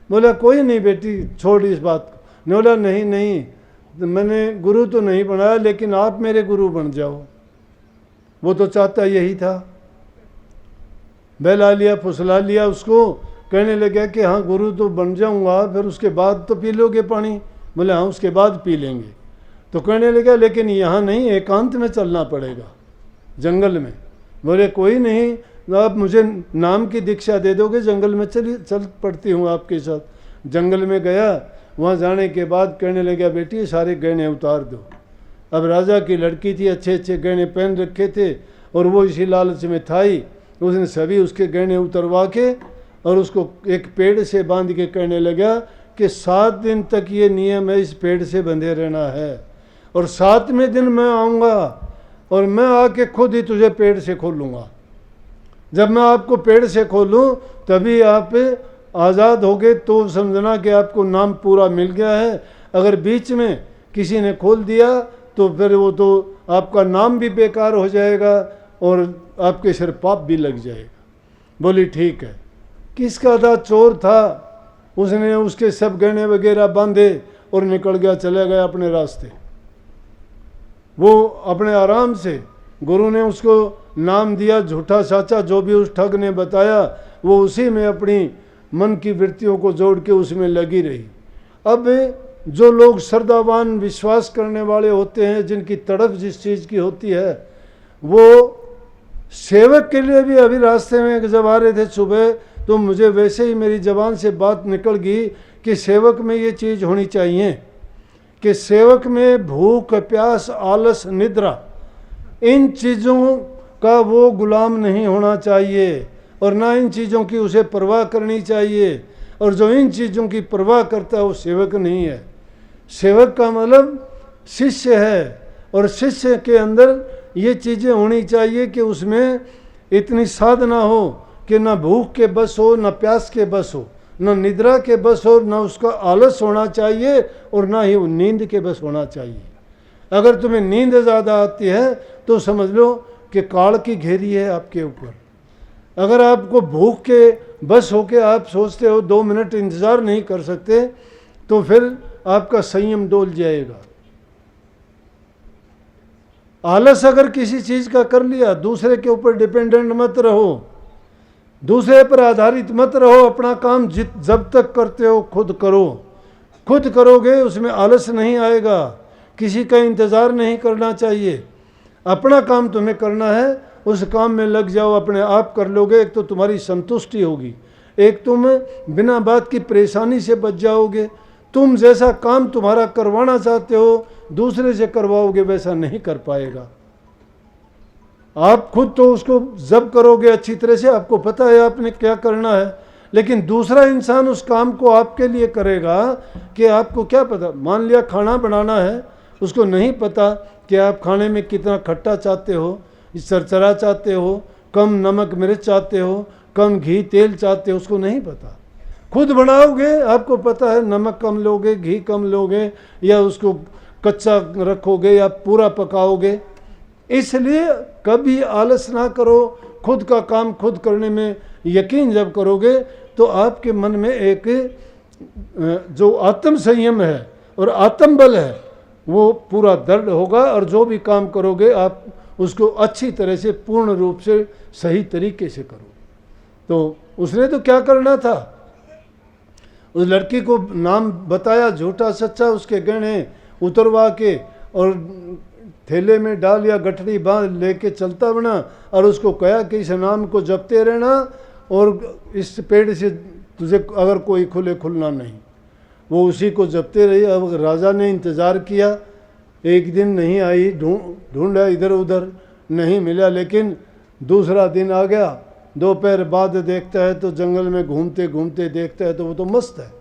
बोला कोई नहीं बेटी छोड़ इस बात को। ने बोला नहीं नहीं, मैंने गुरु तो नहीं बनाया लेकिन आप मेरे गुरु बन जाओ। वो तो चाहता यही था। बहला लिया, फुसला लिया उसको। कहने लगा कि हाँ गुरु तो बन जाऊंगा, फिर उसके बाद तो पी लोगे पानी। बोले हाँ उसके बाद पी लेंगे। तो कहने लगा लेकिन यहाँ नहीं, एकांत में चलना पड़ेगा, जंगल में। बोले कोई नहीं, आप मुझे नाम की दीक्षा दे दोगे, जंगल में चल पड़ती हूँ आपके साथ। जंगल में गया, वहाँ जाने के बाद कहने लगा बेटी सारे गहने उतार दो। अब राजा की लड़की थी, अच्छे अच्छे गहने पहन रखे थे और वो इसी लालच में था ही, उसने सभी उसके गहने उतरवा के और उसको एक पेड़ से बांध के कहने लगा कि 7 दिन तक ये नियम है, इस पेड़ से बंधे रहना है और 7वें दिन मैं आऊँगा और मैं आके खुद ही तुझे पेड़ से खोलूँगा। जब मैं आपको पेड़ से खोलूँ तभी आप आज़ाद होगे, तो समझना कि आपको नाम पूरा मिल गया है। अगर बीच में किसी ने खोल दिया तो फिर वो तो आपका नाम भी बेकार हो जाएगा और आपके सिर पाप भी लग जाएगा। बोली ठीक है। किसका था? चोर था। उसने उसके सब गहने वगैरह बांधे और निकल गया, चले गया अपने रास्ते। वो अपने आराम से, गुरु ने उसको नाम दिया झूठा साचा, जो भी उस ठग ने बताया वो उसी में अपनी मन की वृत्तियों को जोड़ के उसमें लगी रही। अब जो लोग श्रद्धावान विश्वास करने वाले होते हैं, जिनकी तड़प जिस चीज़ की होती है, वो सेवक के लिए भी, अभी रास्ते में जब आ रहे थे सुबह तो मुझे वैसे ही मेरी ज़बान से बात निकल गई कि सेवक में ये चीज़ होनी चाहिए कि सेवक में भूख, प्यास, आलस, निद्रा, इन चीज़ों का वो गुलाम नहीं होना चाहिए और ना इन चीज़ों की उसे परवाह करनी चाहिए। और जो इन चीज़ों की परवाह करता है वो सेवक नहीं है। सेवक का मतलब शिष्य है और शिष्य के अंदर ये चीज़ें होनी चाहिए कि उसमें इतनी साधना हो कि ना भूख के बस हो, ना प्यास के बस हो, ना निद्रा के बस हो, ना उसका आलस होना चाहिए और ना ही वो नींद के बस होना चाहिए। अगर तुम्हें नींद ज़्यादा आती है तो समझ लो कि काल की घेरी है आपके ऊपर। अगर आपको भूख के बस होके आप सोचते हो 2 मिनट इंतज़ार नहीं कर सकते तो फिर आपका संयम डोल जाएगा। आलस अगर किसी चीज़ का कर लिया, दूसरे के ऊपर डिपेंडेंट मत रहो, दूसरे पर आधारित मत रहो। अपना काम जब तक करते हो खुद करो। खुद करोगे उसमें आलस नहीं आएगा, किसी का इंतज़ार नहीं करना चाहिए। अपना काम तुम्हें करना है, उस काम में लग जाओ, अपने आप कर लोगे। एक तो तुम्हारी संतुष्टि होगी, एक तुम बिना बात की परेशानी से बच जाओगे। तुम जैसा काम तुम्हारा करवाना चाहते हो दूसरे से करवाओगे वैसा नहीं कर पाएगा। आप खुद तो उसको जब करोगे अच्छी तरह से, आपको पता है आपने क्या करना है, लेकिन दूसरा इंसान उस काम को आपके लिए करेगा कि आपको क्या पता। मान लिया खाना बनाना है, उसको नहीं पता कि आप खाने में कितना खट्टा चाहते हो, चरचरा चाहते हो, कम नमक मिर्च चाहते हो, कम घी तेल चाहते हो, उसको नहीं पता। खुद बनाओगे आपको पता है नमक कम लोगे, घी कम लोगे, या उसको कच्चा रखोगे या पूरा पकाओगे। इसलिए कभी आलस ना करो। खुद का काम खुद करने में यकीन जब करोगे तो आपके मन में एक जो आत्म संयम है और आत्म बल है वो पूरा दृढ़ होगा और जो भी काम करोगे आप उसको अच्छी तरह से पूर्ण रूप से सही तरीके से करो। तो उसने तो क्या करना था, उस लड़की को नाम बताया झूठा सच्चा, उसके गहने उतरवा के और थैले में डाल या गठरी बांध लेके चलता बना और उसको कहा कि इस नाम को जपते रहना और इस पेड़ से तुझे अगर कोई खुले खुलना नहीं। वो उसी को जपते रही। अब राजा ने इंतज़ार किया, एक दिन नहीं आई, ढूंढा इधर उधर नहीं मिला, लेकिन दूसरा दिन आ गया। दोपहर बाद देखता है तो जंगल में घूमते घूमते देखता है तो वो तो मस्त है।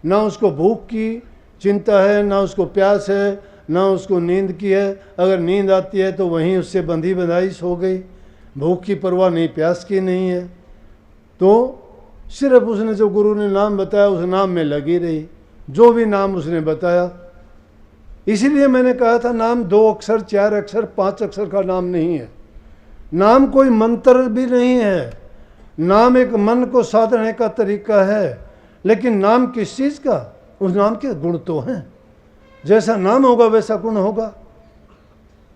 ना उसको भूख की चिंता है, ना उसको प्यास है, ना उसको नींद की है। अगर नींद आती है तो वहीं उससे बंधी बंधाई सो गई। भूख की परवाह नहीं, प्यास की नहीं है। तो सिर्फ उसने जो गुरु ने नाम बताया उस नाम में लगी रही, जो भी नाम उसने बताया। इसीलिए मैंने कहा था नाम 2 अक्षर, 4 अक्षर, 5 अक्षर का नाम नहीं है। नाम कोई मंत्र भी नहीं है। नाम एक मन को साधने का तरीका है। लेकिन नाम किस चीज़ का? उस नाम के गुण तो हैं। जैसा नाम होगा वैसा गुण होगा।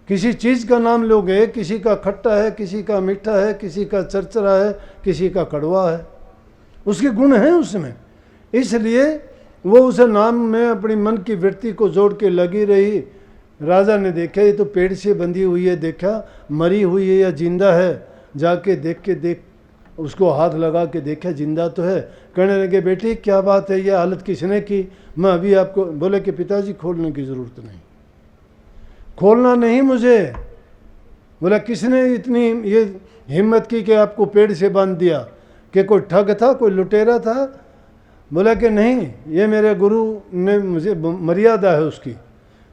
किसी चीज़ का नाम लोगे, किसी का खट्टा है, किसी का मीठा है, किसी का चरचरा है, किसी का कड़वा है, उसके गुण हैं उसमें। इसलिए वो उस नाम में अपनी मन की वृत्ति को जोड़ के लगी रही। राजा ने देखा ये तो पेड़ से बंधी हुई है, देखा मरी हुई है या जिंदा है, जाके देख उसको हाथ लगा के देखा जिंदा तो है। कहने लगे बेटी क्या बात है, ये हालत किसने की? मैं अभी आपको बोले कि पिताजी खोलने की ज़रूरत नहीं, खोलना नहीं मुझे। बोला किसने इतनी ये हिम्मत की कि आपको पेड़ से बांध दिया? कि कोई ठग था, कोई लुटेरा था? बोला कि नहीं, ये मेरे गुरु ने मुझे, मर्यादा है उसकी,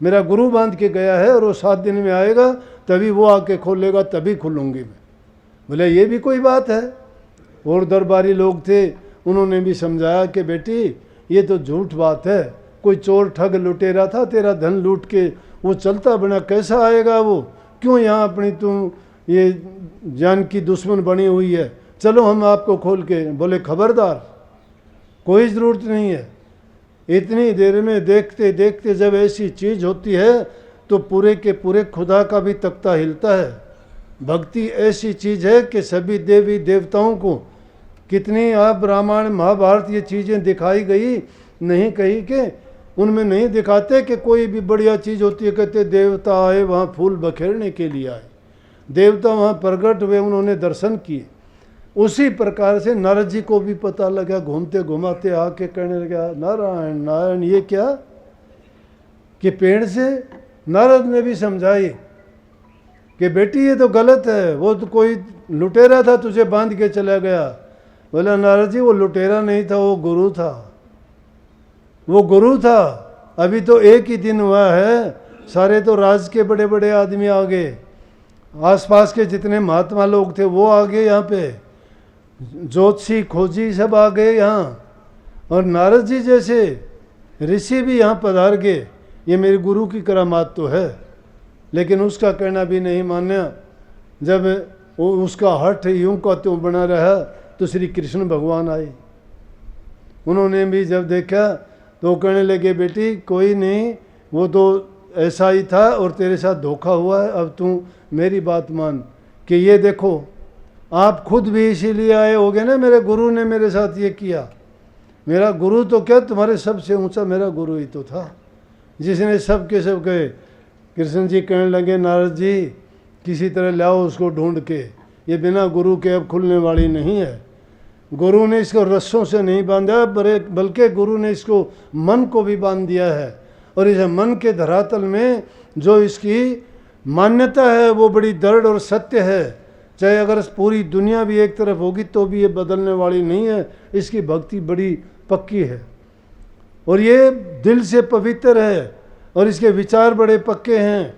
मेरा गुरु बांध के गया है और वो 7 दिन में आएगा तभी वो आके खोलेगा, तभी खुलूँगी मैं। बोले ये भी कोई बात है? और दरबारी लोग थे, उन्होंने भी समझाया कि बेटी ये तो झूठ बात है, कोई चोर ठग लुटेरा था, तेरा धन लूट के वो चलता बना, कैसा आएगा वो? क्यों यहाँ अपनी तुम ये जान की दुश्मन बनी हुई है? चलो हम आपको खोल के। बोले खबरदार, कोई ज़रूरत नहीं है। इतनी देर में देखते देखते जब ऐसी चीज़ होती है तो पूरे के पूरे खुदा का भी तख्ता हिलता है। भक्ति ऐसी चीज़ है कि सभी देवी देवताओं को, कितनी आप रामायण महाभारत ये चीज़ें दिखाई गई, नहीं कही कि उनमें नहीं दिखाते कि कोई भी बढ़िया चीज़ होती है, कहते देवता आए वहाँ फूल बखेरने के लिए आए, देवता वहाँ प्रकट हुए, उन्होंने दर्शन किए। उसी प्रकार से नारद जी को भी पता लगा, घूमते घुमाते आके कहने लगा नारायण नारायण, ये क्या कि पेड़ से? नारद ने भी समझाई कि बेटी ये तो गलत है, वो तो कोई लुटेरा था तुझे बांध के चला गया। बोला नारद जी वो लुटेरा नहीं था, वो गुरु था, वो गुरु था। अभी तो एक ही दिन हुआ है, सारे तो राज के बड़े बड़े आदमी आ गए, आसपास के जितने महात्मा लोग थे वो आ गए, यहाँ पे ज्योतिषी खोजी सब आ गए यहाँ, और नारद जी जैसे ऋषि भी यहाँ पधार गए। ये मेरे गुरु की करामात तो है, लेकिन उसका कहना भी नहीं माना। जब वो उसका हठ यूं का त्यों बना रहा तो श्री कृष्ण भगवान आए। उन्होंने भी जब देखा तो कहने लगे बेटी कोई नहीं, वो तो ऐसा ही था और तेरे साथ धोखा हुआ है, अब तू मेरी बात मान कि ये देखो आप खुद भी इसीलिए आए होगे ना, मेरे गुरु ने मेरे साथ ये किया। मेरा गुरु तो क्या, तुम्हारे सबसे ऊंचा मेरा गुरु ही तो था, जिसने सब के सब कहे। कृष्ण जी कहने लगे नारद जी किसी तरह लाओ उसको ढूंढ के, ये बिना गुरु के अब खुलने वाली नहीं है। गुरु ने इसको रस्सों से नहीं बांधा, बल्कि गुरु ने इसको मन को भी बांध दिया है, और इस मन के धरातल में जो इसकी मान्यता है वो बड़ी दृढ़ और सत्य है। चाहे अगर पूरी दुनिया भी एक तरफ होगी तो भी ये बदलने वाली नहीं है। इसकी भक्ति बड़ी पक्की है और ये दिल से पवित्र है और इसके विचार बड़े पक्के हैं।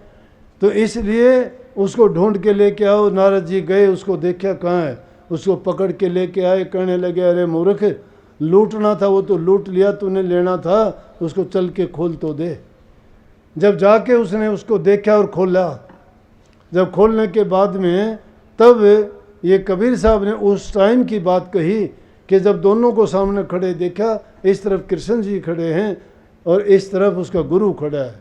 तो इसलिए उसको ढूंढ के लेके आओ। नारद जी गए, उसको देखा कहाँ है, उसको पकड़ के लेके आए। कहने लगे अरे मूर्ख, लूटना था वो तो लूट लिया, तूने लेना था उसको चल के खोल तो दे। जब जाके उसने उसको देखा और खोला, जब खोलने के बाद में तब ये कबीर साहब ने उस टाइम की बात कही कि जब दोनों को सामने खड़े देखा, इस तरफ कृष्ण जी खड़े हैं और इस तरफ उसका गुरु खड़ा है।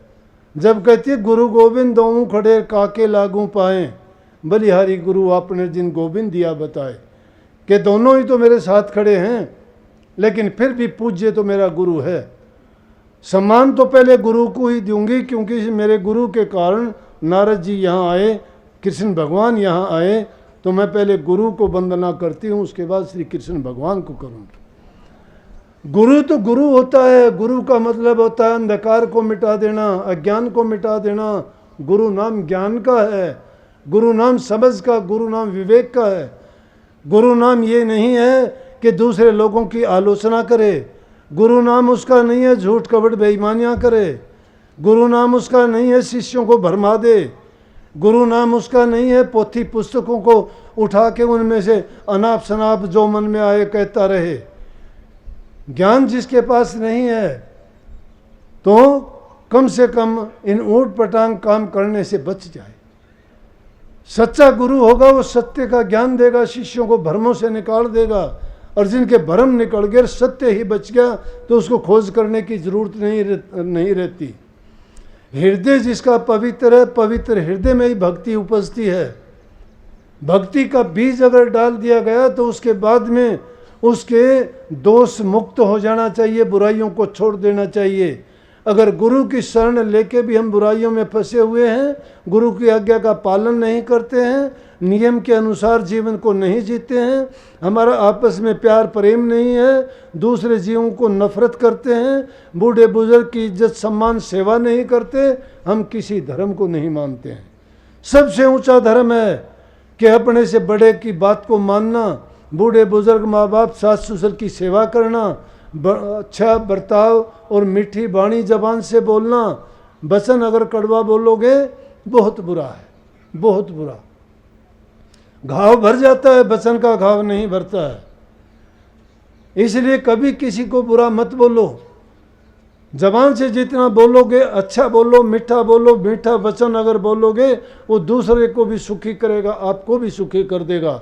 जब कहती है गुरु गोविंद दोनों खड़े काके लागू पाए, बलिहारी गुरु आपने जिन गोविंद दिया बताए, कि दोनों ही तो मेरे साथ खड़े हैं लेकिन फिर भी पूज्य तो मेरा गुरु है। सम्मान तो पहले गुरु को ही दूंगी, क्योंकि मेरे गुरु के कारण नारद जी यहाँ आए, कृष्ण भगवान यहाँ आए, तो मैं पहले गुरु को वंदना करती हूँ, उसके बाद श्री कृष्ण भगवान को करूँगी। गुरु तो गुरु होता है, गुरु का मतलब होता है अंधकार को मिटा देना, अज्ञान को मिटा देना। गुरु नाम ज्ञान का है, गुरु नाम समझ का, गुरु नाम विवेक का है। गुरु नाम ये नहीं है कि दूसरे लोगों की आलोचना करे, गुरु नाम उसका नहीं है झूठ कपट बेईमानियाँ करे, गुरु नाम उसका नहीं है शिष्यों को भरमा दे, गुरु नाम उसका नहीं है पोथी पुस्तकों को उठा के उनमें से अनाप शनाप जो मन में आए कहता रहे। ज्ञान जिसके पास नहीं है तो कम से कम इन ऊट पटांग काम करने से बच जाए। सच्चा गुरु होगा वो सत्य का ज्ञान देगा, शिष्यों को भ्रमों से निकाल देगा, और जिनके भ्रम निकल गए सत्य ही बच गया तो उसको खोज करने की जरूरत नहीं रहती। हृदय जिसका पवित्र है, पवित्र हृदय में ही भक्ति उपजती है। भक्ति का बीज अगर डाल दिया गया तो उसके बाद में उसके दोष मुक्त हो जाना चाहिए, बुराइयों को छोड़ देना चाहिए। अगर गुरु की शरण लेके भी हम बुराइयों में फंसे हुए हैं, गुरु की आज्ञा का पालन नहीं करते हैं, नियम के अनुसार जीवन को नहीं जीते हैं, हमारा आपस में प्यार प्रेम नहीं है, दूसरे जीवों को नफरत करते हैं, बूढ़े बुजुर्ग की इज्जत सम्मान सेवा नहीं करते, हम किसी धर्म को नहीं मानते हैं। सबसे ऊंचा धर्म है कि अपने से बड़े की बात को मानना, बूढ़े बुजुर्ग माँ बाप सास ससुर की सेवा करना, अच्छा बर्ताव और मीठी बाणी जबान से बोलना। वचन अगर कड़वा बोलोगे बहुत बुरा है, बहुत बुरा। घाव भर जाता है, वचन का घाव नहीं भरता है। इसलिए कभी किसी को बुरा मत बोलो। जबान से जितना बोलोगे अच्छा बोलो, मीठा बोलो। मीठा वचन अगर बोलोगे वो दूसरे को भी सुखी करेगा, आपको भी सुखी कर देगा।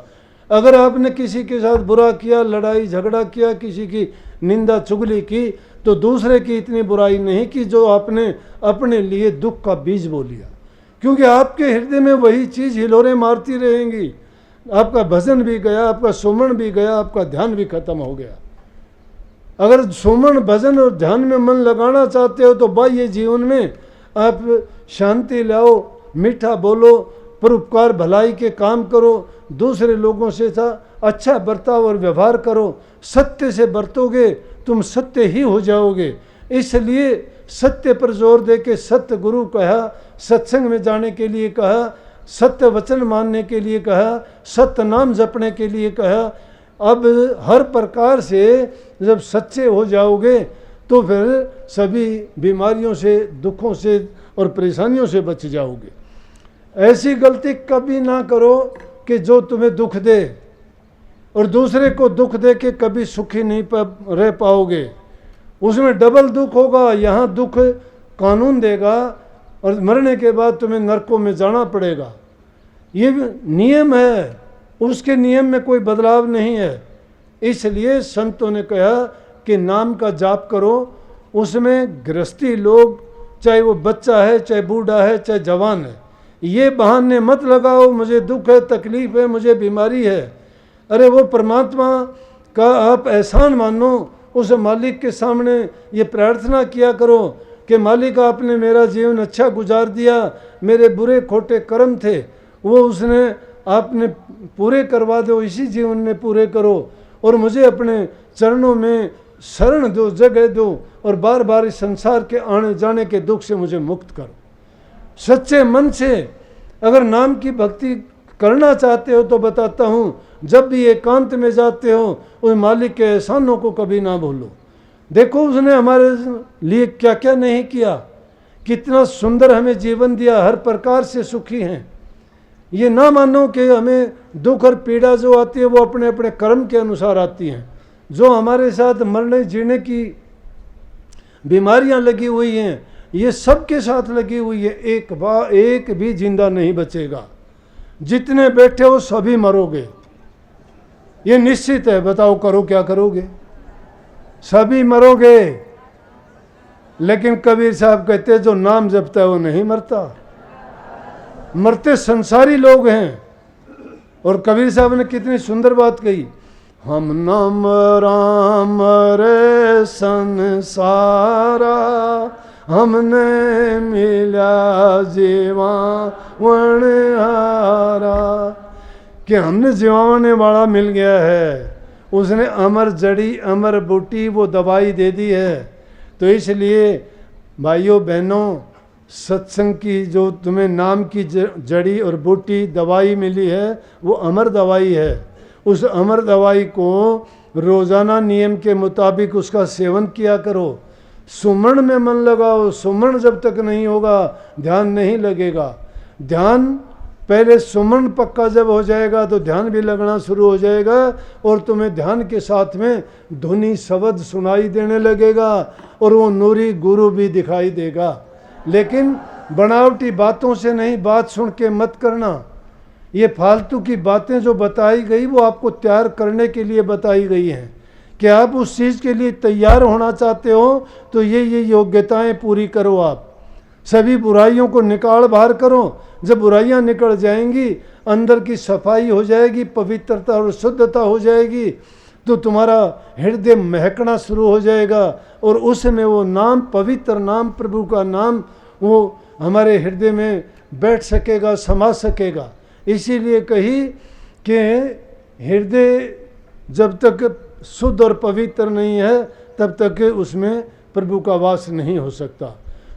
अगर आपने किसी के साथ बुरा किया, लड़ाई झगड़ा किया, किसी की निंदा चुगली की, तो दूसरे की इतनी बुराई नहीं की जो आपने अपने लिए दुख का बीज बो लिया, क्योंकि आपके हृदय में वही चीज़ हिलोरें मारती रहेंगी। आपका भजन भी गया, आपका सुमन भी गया, आपका ध्यान भी खत्म हो गया। अगर सुमन भजन और ध्यान में मन लगाना चाहते हो तो बाह्य जीवन में आप शांति लाओ, मीठा बोलो, परोपकार भलाई के काम करो, दूसरे लोगों से अच्छा बर्ताव और व्यवहार करो। सत्य से बरतोगे तुम सत्य ही हो जाओगे। इसलिए सत्य पर जोर दे के सत्य गुरु कहा, सत्संग में जाने के लिए कहा, सत्य वचन मानने के लिए कहा, सत्य नाम जपने के लिए कहा। अब हर प्रकार से जब सच्चे हो जाओगे तो फिर सभी बीमारियों से, दुखों से और परेशानियों से बच जाओगे। ऐसी गलती कभी ना करो कि जो तुम्हें दुख दे, और दूसरे को दुख दे के कभी सुखी नहीं रह पाओगे। उसमें डबल दुख होगा। यहाँ दुख कानून देगा और मरने के बाद तुम्हें नरकों में जाना पड़ेगा। ये नियम है, उसके नियम में कोई बदलाव नहीं है। इसलिए संतों ने कहा कि नाम का जाप करो। उसमें गृहस्थी लोग, चाहे वो बच्चा है, चाहे बूढ़ा है, चाहे जवान है, ये बहाने मत लगाओ मुझे दुख है, तकलीफ है, मुझे बीमारी है। अरे वो परमात्मा का आप एहसान मानो। उस मालिक के सामने ये प्रार्थना किया करो कि मालिक आपने मेरा जीवन अच्छा गुजार दिया, मेरे बुरे खोटे कर्म थे वो उसने आपने पूरे करवा दो, इसी जीवन में पूरे करो, और मुझे अपने चरणों में शरण दो, जगह दो, और बार बार इस संसार के आने जाने के दुख से मुझे मुक्त करो। सच्चे मन से अगर नाम की भक्ति करना चाहते हो तो बताता हूँ, जब भी एकांत में जाते हो उस मालिक के एहसानों को कभी ना भूलो। देखो उसने हमारे लिए क्या क्या नहीं किया, कितना सुंदर हमें जीवन दिया, हर प्रकार से सुखी हैं। ये ना मानो कि हमें दुख और पीड़ा जो आती है वो अपने अपने कर्म के अनुसार आती हैं। जो हमारे साथ मरने जीने की बीमारियां लगी हुई हैं, ये सबके साथ लगी हुई है। एक भी जिंदा नहीं बचेगा। जितने बैठे हो सभी मरोगे, ये निश्चित है। बताओ करो क्या करोगे? सभी मरोगे। लेकिन कबीर साहब कहते जो नाम जपता है वो नहीं मरता। मरते संसारी लोग हैं। और कबीर साहब ने कितनी सुंदर बात कही, हम नाम राम रे संसारा, हमने मिला जीवावन हारा। कि हमने जीवाने वाला मिल गया है, उसने अमर जड़ी अमर बूटी वो दवाई दे दी है। तो इसलिए भाइयों बहनों, सत्संग की जो तुम्हें नाम की जड़ी और बूटी दवाई मिली है वो अमर दवाई है। उस अमर दवाई को रोज़ाना नियम के मुताबिक उसका सेवन किया करो। सुमन में मन लगाओ। सुमन जब तक नहीं होगा ध्यान नहीं लगेगा। ध्यान पहले सुमन पक्का जब हो जाएगा तो ध्यान भी लगना शुरू हो जाएगा, और तुम्हें ध्यान के साथ में धुनी शब्द सुनाई देने लगेगा, और वो नूरी गुरु भी दिखाई देगा। लेकिन बनावटी बातों से नहीं, बात सुन के मत करना। ये फालतू की बातें जो बताई गई वो आपको तैयार करने के लिए बताई गई हैं कि आप उस चीज़ के लिए तैयार होना चाहते हो तो ये योग्यताएं पूरी करो। आप सभी बुराइयों को निकाल बाहर करो। जब बुराइयां निकल जाएंगी, अंदर की सफाई हो जाएगी, पवित्रता और शुद्धता हो जाएगी, तो तुम्हारा हृदय महकना शुरू हो जाएगा और उसमें वो नाम, पवित्र नाम, प्रभु का नाम वो हमारे हृदय में बैठ सकेगा, समा सकेगा। इसीलिए कही कि हृदय जब तक शुद्ध और पवित्र नहीं है तब तक उसमें प्रभु का वास नहीं हो सकता।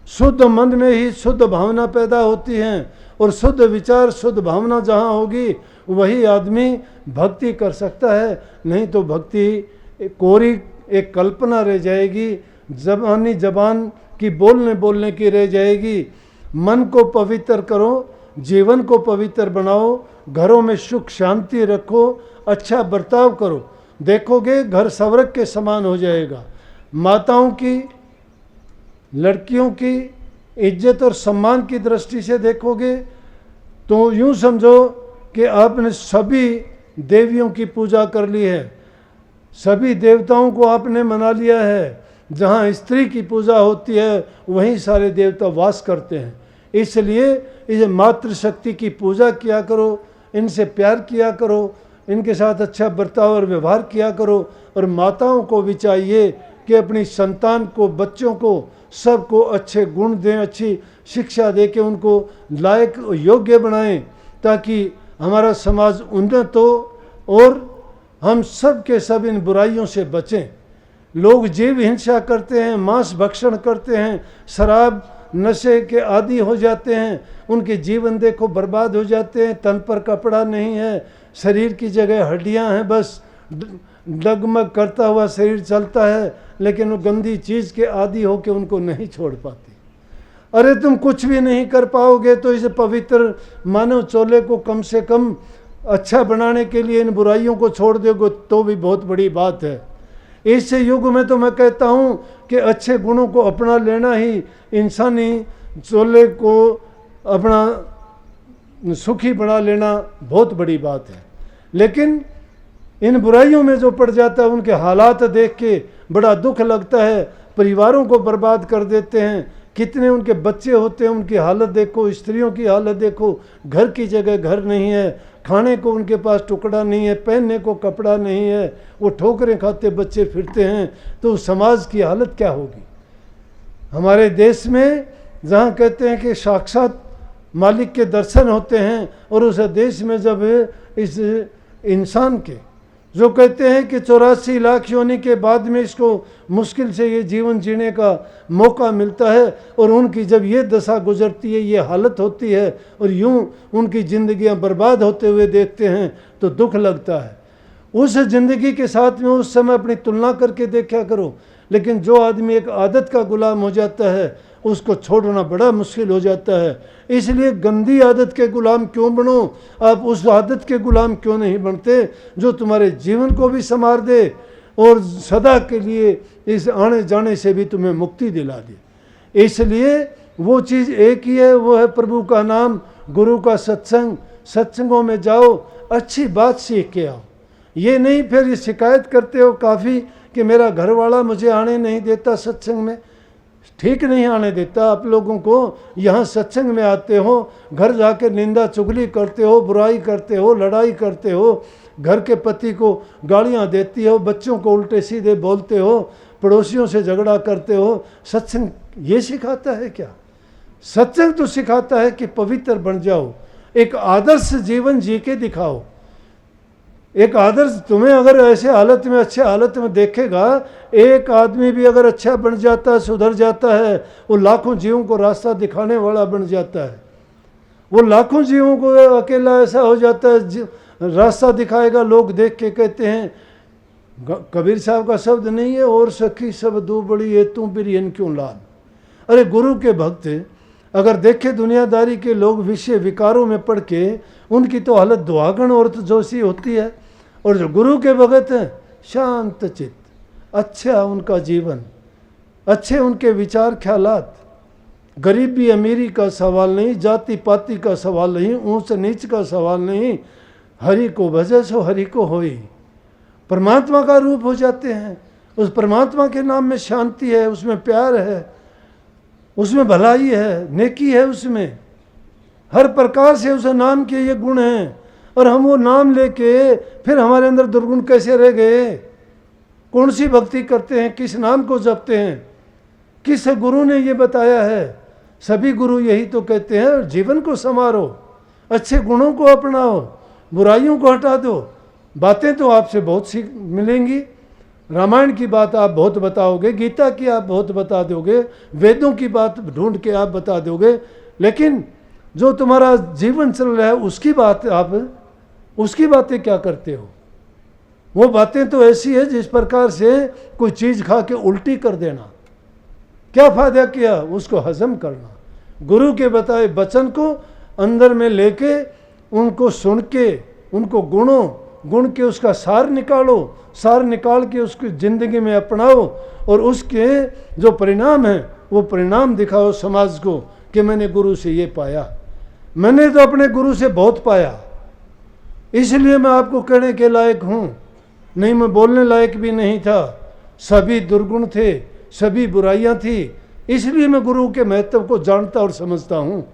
शुद्ध मन में ही शुद्ध भावना पैदा होती है और शुद्ध विचार, शुद्ध भावना जहाँ होगी वही आदमी भक्ति कर सकता है। नहीं तो भक्ति कोरी एक कल्पना रह जाएगी, जबानी जबान की बोलने की रह जाएगी। मन को पवित्र करो, जीवन को पवित्र बनाओ, घरों में सुख शांति रखो, अच्छा बर्ताव करो, देखोगे घर स्वर्ग के समान हो जाएगा। माताओं की, लड़कियों की इज्जत और सम्मान की दृष्टि से देखोगे तो यूँ समझो कि आपने सभी देवियों की पूजा कर ली है, सभी देवताओं को आपने मना लिया है। जहाँ स्त्री की पूजा होती है वहीं सारे देवता वास करते हैं। इसलिए इस मातृशक्ति की पूजा किया करो, इनसे प्यार किया करो, इनके साथ अच्छा बर्ताव और व्यवहार किया करो। और माताओं को भी चाहिए कि अपनी संतान को, बच्चों को, सबको अच्छे गुण दें, अच्छी शिक्षा दे के उनको लायक योग्य बनाएं, ताकि हमारा समाज उन्नत हो और हम सब के सब इन बुराइयों से बचें। लोग जीव हिंसा करते हैं, मांस भक्षण करते हैं, शराब नशे के आदी हो जाते हैं, उनके जीवन देखो बर्बाद हो जाते हैं। तन पर कपड़ा नहीं है, शरीर की जगह हड्डियां हैं, बस डगमग करता हुआ शरीर चलता है, लेकिन वो गंदी चीज़ के आदी होकर उनको नहीं छोड़ पाती। अरे तुम कुछ भी नहीं कर पाओगे तो इस पवित्र मानव चोले को कम से कम अच्छा बनाने के लिए इन बुराइयों को छोड़ दोगे तो भी बहुत बड़ी बात है। इस युग में तो मैं कहता हूँ कि अच्छे गुणों को अपना लेना ही इंसानी चोले को अपना सुखी बना लेना बहुत बड़ी बात है। लेकिन इन बुराइयों में जो पड़ जाता है उनके हालात देख के बड़ा दुख लगता है। परिवारों को बर्बाद कर देते हैं, कितने उनके बच्चे होते हैं, उनकी हालत देखो, स्त्रियों की हालत देखो, घर की जगह घर नहीं है, खाने को उनके पास टुकड़ा नहीं है, पहनने को कपड़ा नहीं है, वो ठोकरें खाते बच्चे फिरते हैं, तो समाज की हालत क्या होगी। हमारे देश में जहाँ कहते हैं कि साक्षात मालिक के दर्शन होते हैं, और उस देश में जब इस इंसान के जो कहते हैं कि 84 लाख योनि के बाद में इसको मुश्किल से ये जीवन जीने का मौका मिलता है, और उनकी जब ये दशा गुजरती है, ये हालत होती है, और यूं उनकी ज़िंदगियां बर्बाद होते हुए देखते हैं तो दुख लगता है। उस ज़िंदगी के साथ में उस समय अपनी तुलना करके देखा करो। लेकिन जो आदमी एक आदत का गुलाम हो जाता है उसको छोड़ना बड़ा मुश्किल हो जाता है। इसलिए गंदी आदत के गुलाम क्यों बनो, आप उस आदत के गुलाम क्यों नहीं बनते जो तुम्हारे जीवन को भी संवार दे और सदा के लिए इस आने जाने से भी तुम्हें मुक्ति दिला दे। इसलिए वो चीज़ एक ही है, वो है प्रभु का नाम, गुरु का सत्संग। सत्संगों में जाओ, अच्छी बात सीख के आओ। ये नहीं फिर ये शिकायत करते हो काफ़ी कि मेरा घर वाला मुझे आने नहीं देता सत्संग में। ठीक नहीं आने देता आप लोगों को। यहाँ सत्संग में आते हो, घर जाकर निंदा चुगली करते हो, बुराई करते हो, लड़ाई करते हो, घर के पति को गालियाँ देती हो, बच्चों को उल्टे सीधे बोलते हो, पड़ोसियों से झगड़ा करते हो। सत्संग ये सिखाता है क्या? सत्संग तो सिखाता है कि पवित्र बन जाओ, एक आदर्श जीवन जी के दिखाओ। एक आदर्श तुम्हें अगर ऐसे हालत में, अच्छे हालत में देखेगा, एक आदमी भी अगर अच्छा बन जाता है, सुधर जाता है, वो लाखों जीवों को रास्ता दिखाने वाला बन जाता है। वो लाखों जीवों को अकेला ऐसा हो जाता है, रास्ता दिखाएगा। लोग देख के कहते हैं, कबीर साहब का शब्द नहीं है, और सखी सब दो बड़ी है तू बिरियन क्यों लाल। अरे गुरु के भक्त अगर देखे दुनियादारी के लोग विषय विकारों में पड़ के, उनकी तो हालत दुआगन और जोशी होती है। और जो गुरु के भगत हैं, शांत चित्त, अच्छा उनका जीवन, अच्छे उनके विचार ख्यालात, गरीबी अमीरी का सवाल नहीं, जाति पाति का सवाल नहीं, ऊंच नीच का सवाल नहीं। हरि को भजे सो हरि को होई, परमात्मा का रूप हो जाते हैं। उस परमात्मा के नाम में शांति है, उसमें प्यार है, उसमें भलाई है, नेकी है, उसमें हर प्रकार से उस नाम के ये गुण हैं। और हम वो नाम लेके फिर हमारे अंदर दुर्गुण कैसे रह गए? कौन सी भक्ति करते हैं, किस नाम को जपते हैं, किस गुरु ने ये बताया है। सभी गुरु यही तो कहते हैं, जीवन को संवारो, अच्छे गुणों को अपनाओ, बुराइयों को हटा दो। बातें तो आपसे बहुत सीख मिलेंगी, रामायण की बात आप बहुत बताओगे, गीता की आप बहुत बता दोगे, वेदों की बात ढूंढ के आप बता दोगे, लेकिन जो तुम्हारा जीवन चल रहा है उसकी बातें क्या करते हो। वो बातें तो ऐसी है जिस प्रकार से कोई चीज़ खा के उल्टी कर देना, क्या फायदा किया, उसको हजम करना। गुरु के बताए वचन को अंदर में लेके उनको सुन के उनको गुण के उसका सार निकालो, सार निकाल के उसकी ज़िंदगी में अपनाओ और उसके जो परिणाम हैं वो परिणाम दिखाओ समाज को कि मैंने गुरु से ये पाया। मैंने तो अपने गुरु से बहुत पाया, इसलिए मैं आपको कहने के लायक हूँ, नहीं मैं बोलने लायक भी नहीं था। सभी दुर्गुण थे, सभी बुराइयाँ थी, इसलिए मैं गुरु के महत्व को जानता और समझता हूँ।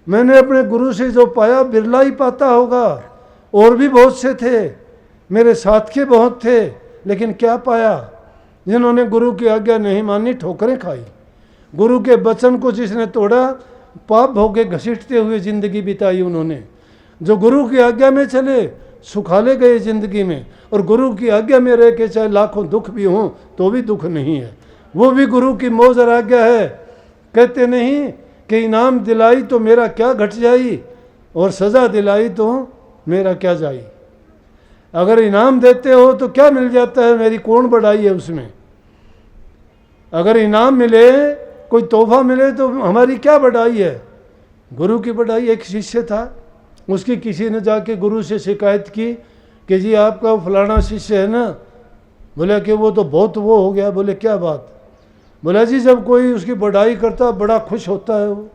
मैंने अपने गुरु से जो पाया बिरला ही पाता होगा, और भी बहुत से थे, मेरे साथ के बहुत थे, लेकिन क्या पाया। जिन्होंने गुरु की आज्ञा नहीं मानी ठोकरें खाई, गुरु के वचन को जिसने तोड़ा पाप भोगे घसीटते हुए ज़िंदगी बिताई उन्होंने। जो गुरु की आज्ञा में चले सुखाले गए ज़िंदगी में, और गुरु की आज्ञा में रह के चाहे लाखों दुख भी हों तो भी दुख नहीं है, वो भी गुरु की मौज और आज्ञा है। कहते नहीं कि इनाम दिलाई तो मेरा क्या घट जाई, और सज़ा दिलाई तो मेरा क्या जाई। अगर इनाम देते हो तो क्या मिल जाता है, मेरी कौन बढ़ाई है उसमें। अगर इनाम मिले, कोई तोहफा मिले तो हमारी क्या बढ़ाई है। गुरु की बढ़ाई। एक शिष्य था, उसकी किसी ने जाके गुरु से शिकायत की कि जी आपका फलाना शिष्य है ना, बोला कि वो तो बहुत वो हो गया। बोले क्या बात। बोला जी जब कोई उसकी बढ़ाई करता बड़ा खुश होता है वो।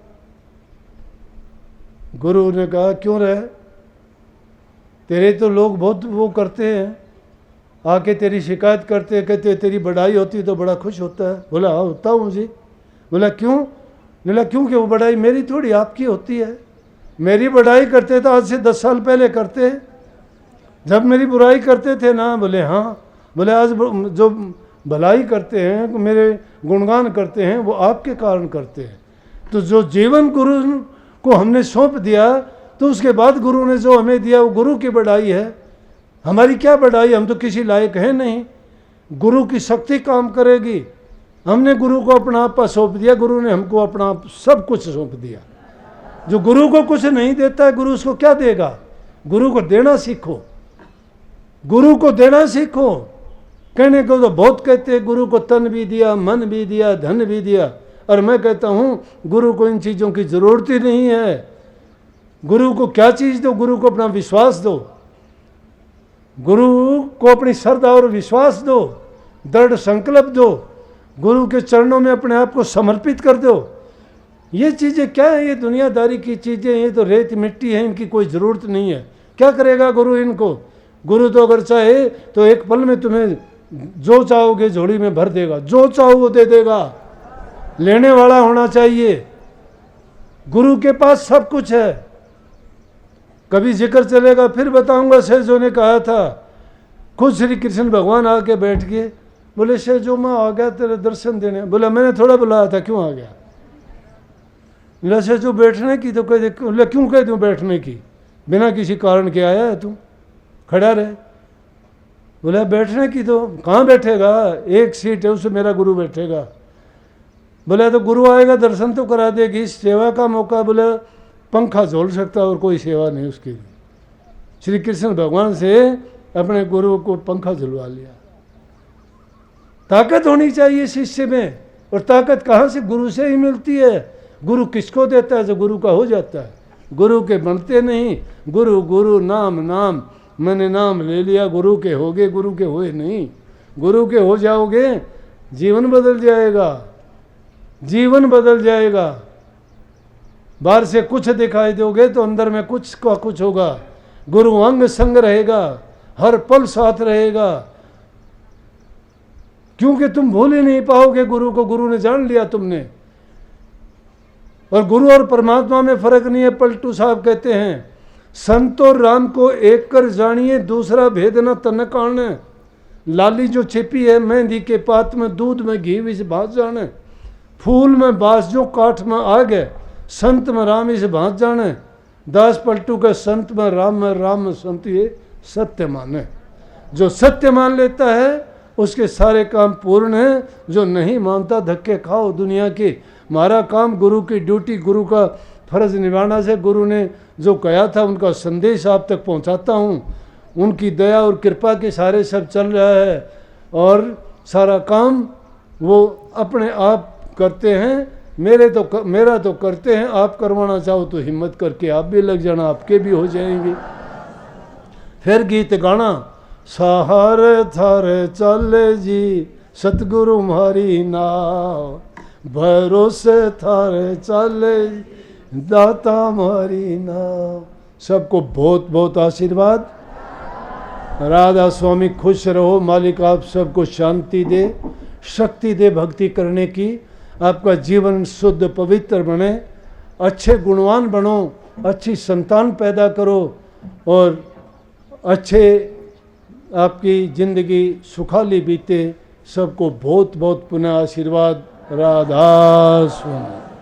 गुरु ने कहा क्यों रहे, तेरे तो लोग बहुत वो करते हैं, आके तेरी शिकायत करते, कहते तेरी बढ़ाई होती तो बड़ा खुश होता है। बोला हाँ होता हूँ जी। बोला क्यों। बोला क्योंकि वो बढ़ाई मेरी थोड़ी आपकी होती है। मेरी बढ़ाई करते तो आज से 10 साल पहले करते, जब मेरी बुराई करते थे ना। बोले हाँ। बोले आज जो भलाई करते हैं, मेरे गुणगान करते हैं, वो आपके कारण करते हैं। तो जो जीवन गुरु को हमने सौंप दिया, तो उसके बाद गुरु ने जो हमें दिया वो गुरु की बढ़ाई है। हमारी क्या बढ़ाई, हम तो किसी लायक हैं नहीं। गुरु की शक्ति काम करेगी। हमने गुरु को अपना आपा सौंप दिया, गुरु ने हमको अपना सब कुछ सौंप दिया। जो गुरु को कुछ नहीं देता है, गुरु उसको क्या देगा। गुरु को देना सीखो, गुरु को देना सीखो। कहने को तो बहुत कहते हैं, गुरु को तन भी दिया, मन भी दिया, धन भी दिया, और मैं कहता हूँ गुरु को इन चीज़ों की ज़रूरत ही नहीं है। गुरु को क्या चीज़ दो, गुरु को अपना विश्वास दो, गुरु को अपनी श्रद्धा और विश्वास दो, दृढ़ संकल्प दो, गुरु के चरणों में अपने आप को समर्पित कर दो। ये चीज़ें क्या है, ये दुनियादारी की चीज़ें, ये तो रेत मिट्टी है, इनकी कोई ज़रूरत नहीं है। क्या करेगा गुरु इनको। गुरु तो अगर चाहे तो एक पल में तुम्हें जो चाहोगे झोली में भर देगा, जो चाहो वो दे देगा। लेने वाला होना चाहिए। गुरु के पास सब कुछ है। कभी जिक्र चलेगा फिर बताऊंगा। सहजों ने कहा था, खुद श्री कृष्ण भगवान आके बैठ गए, बोले सहजो मैं आ गया तेरे दर्शन देने। बोला मैंने थोड़ा बुलाया था, क्यों आ गया। बोला सहजो बैठने की तो कह दे। बोला क्यों कह दूँ बैठने की, बिना किसी कारण के आया है तू, खड़ा रहे। बोला बैठने की तो कहाँ बैठेगा, एक सीट है उससे मेरा गुरु बैठेगा। बोला तो गुरु आएगा दर्शन तो करा देगी, सेवा का मौका। बोला पंखा झोल सकता और कोई सेवा नहीं उसके लिए। श्री कृष्ण भगवान से अपने गुरु को पंखा झुलवा लिया। ताकत होनी चाहिए शिष्य में, और ताकत कहाँ से, गुरु से ही मिलती है। गुरु किसको देता है, जो गुरु का हो जाता है। गुरु के बनते नहीं। गुरु गुरु नाम नाम, मैंने नाम ले लिया, गुरु के हो गए, गुरु के हुए नहीं। गुरु के हो जाओगे जीवन बदल जाएगा, जीवन बदल जाएगा। बाहर से कुछ दिखाई दोगे तो अंदर में कुछ का कुछ होगा। गुरु अंग संग रहेगा, हर पल साथ रहेगा, क्योंकि तुम भूल ही नहीं पाओगे गुरु को। गुरु ने जान लिया तुमने। और गुरु और परमात्मा में फर्क नहीं है। पलटू साहब कहते हैं, संत और राम को एक कर जानिए, दूसरा भेद न तन कान। लाली जो छिपी है मेहंदी के पात में, दूध में घी विष भांज जाने, फूल में बास जो काठ में आ गए, संत में राम इसे भांज जाने, दास पलटू के संत में राम में संत, ये सत्य माने। जो सत्य मान लेता है उसके सारे काम पूर्ण हैं, जो नहीं मानता धक्के खाओ दुनिया के। हमारा काम गुरु की ड्यूटी, गुरु का फर्ज निभाना से, गुरु ने जो कहा था उनका संदेश आप तक पहुंचाता हूं। उनकी दया और कृपा के सारे सब चल रहा है और सारा काम वो अपने आप करते हैं। मेरा तो करते हैं, आप करवाना चाहो तो हिम्मत करके आप भी लग जाना, आपके भी हो जाएंगे। फिर गीत गाना, सहारे थारे चले जी सतगुरु हमारी नाव, भरोसे थारे चले दाता हमारी नाव। सबको बहुत बहुत आशीर्वाद। राधा स्वामी खुश रहो, मालिक आप सबको शांति दे, शक्ति दे भक्ति करने की, आपका जीवन शुद्ध पवित्र बने, अच्छे गुणवान बनो, अच्छी संतान पैदा करो और अच्छे आपकी जिंदगी सुखाली बीते। सबको बहुत बहुत पुनः आशीर्वाद। राधा स्वामी।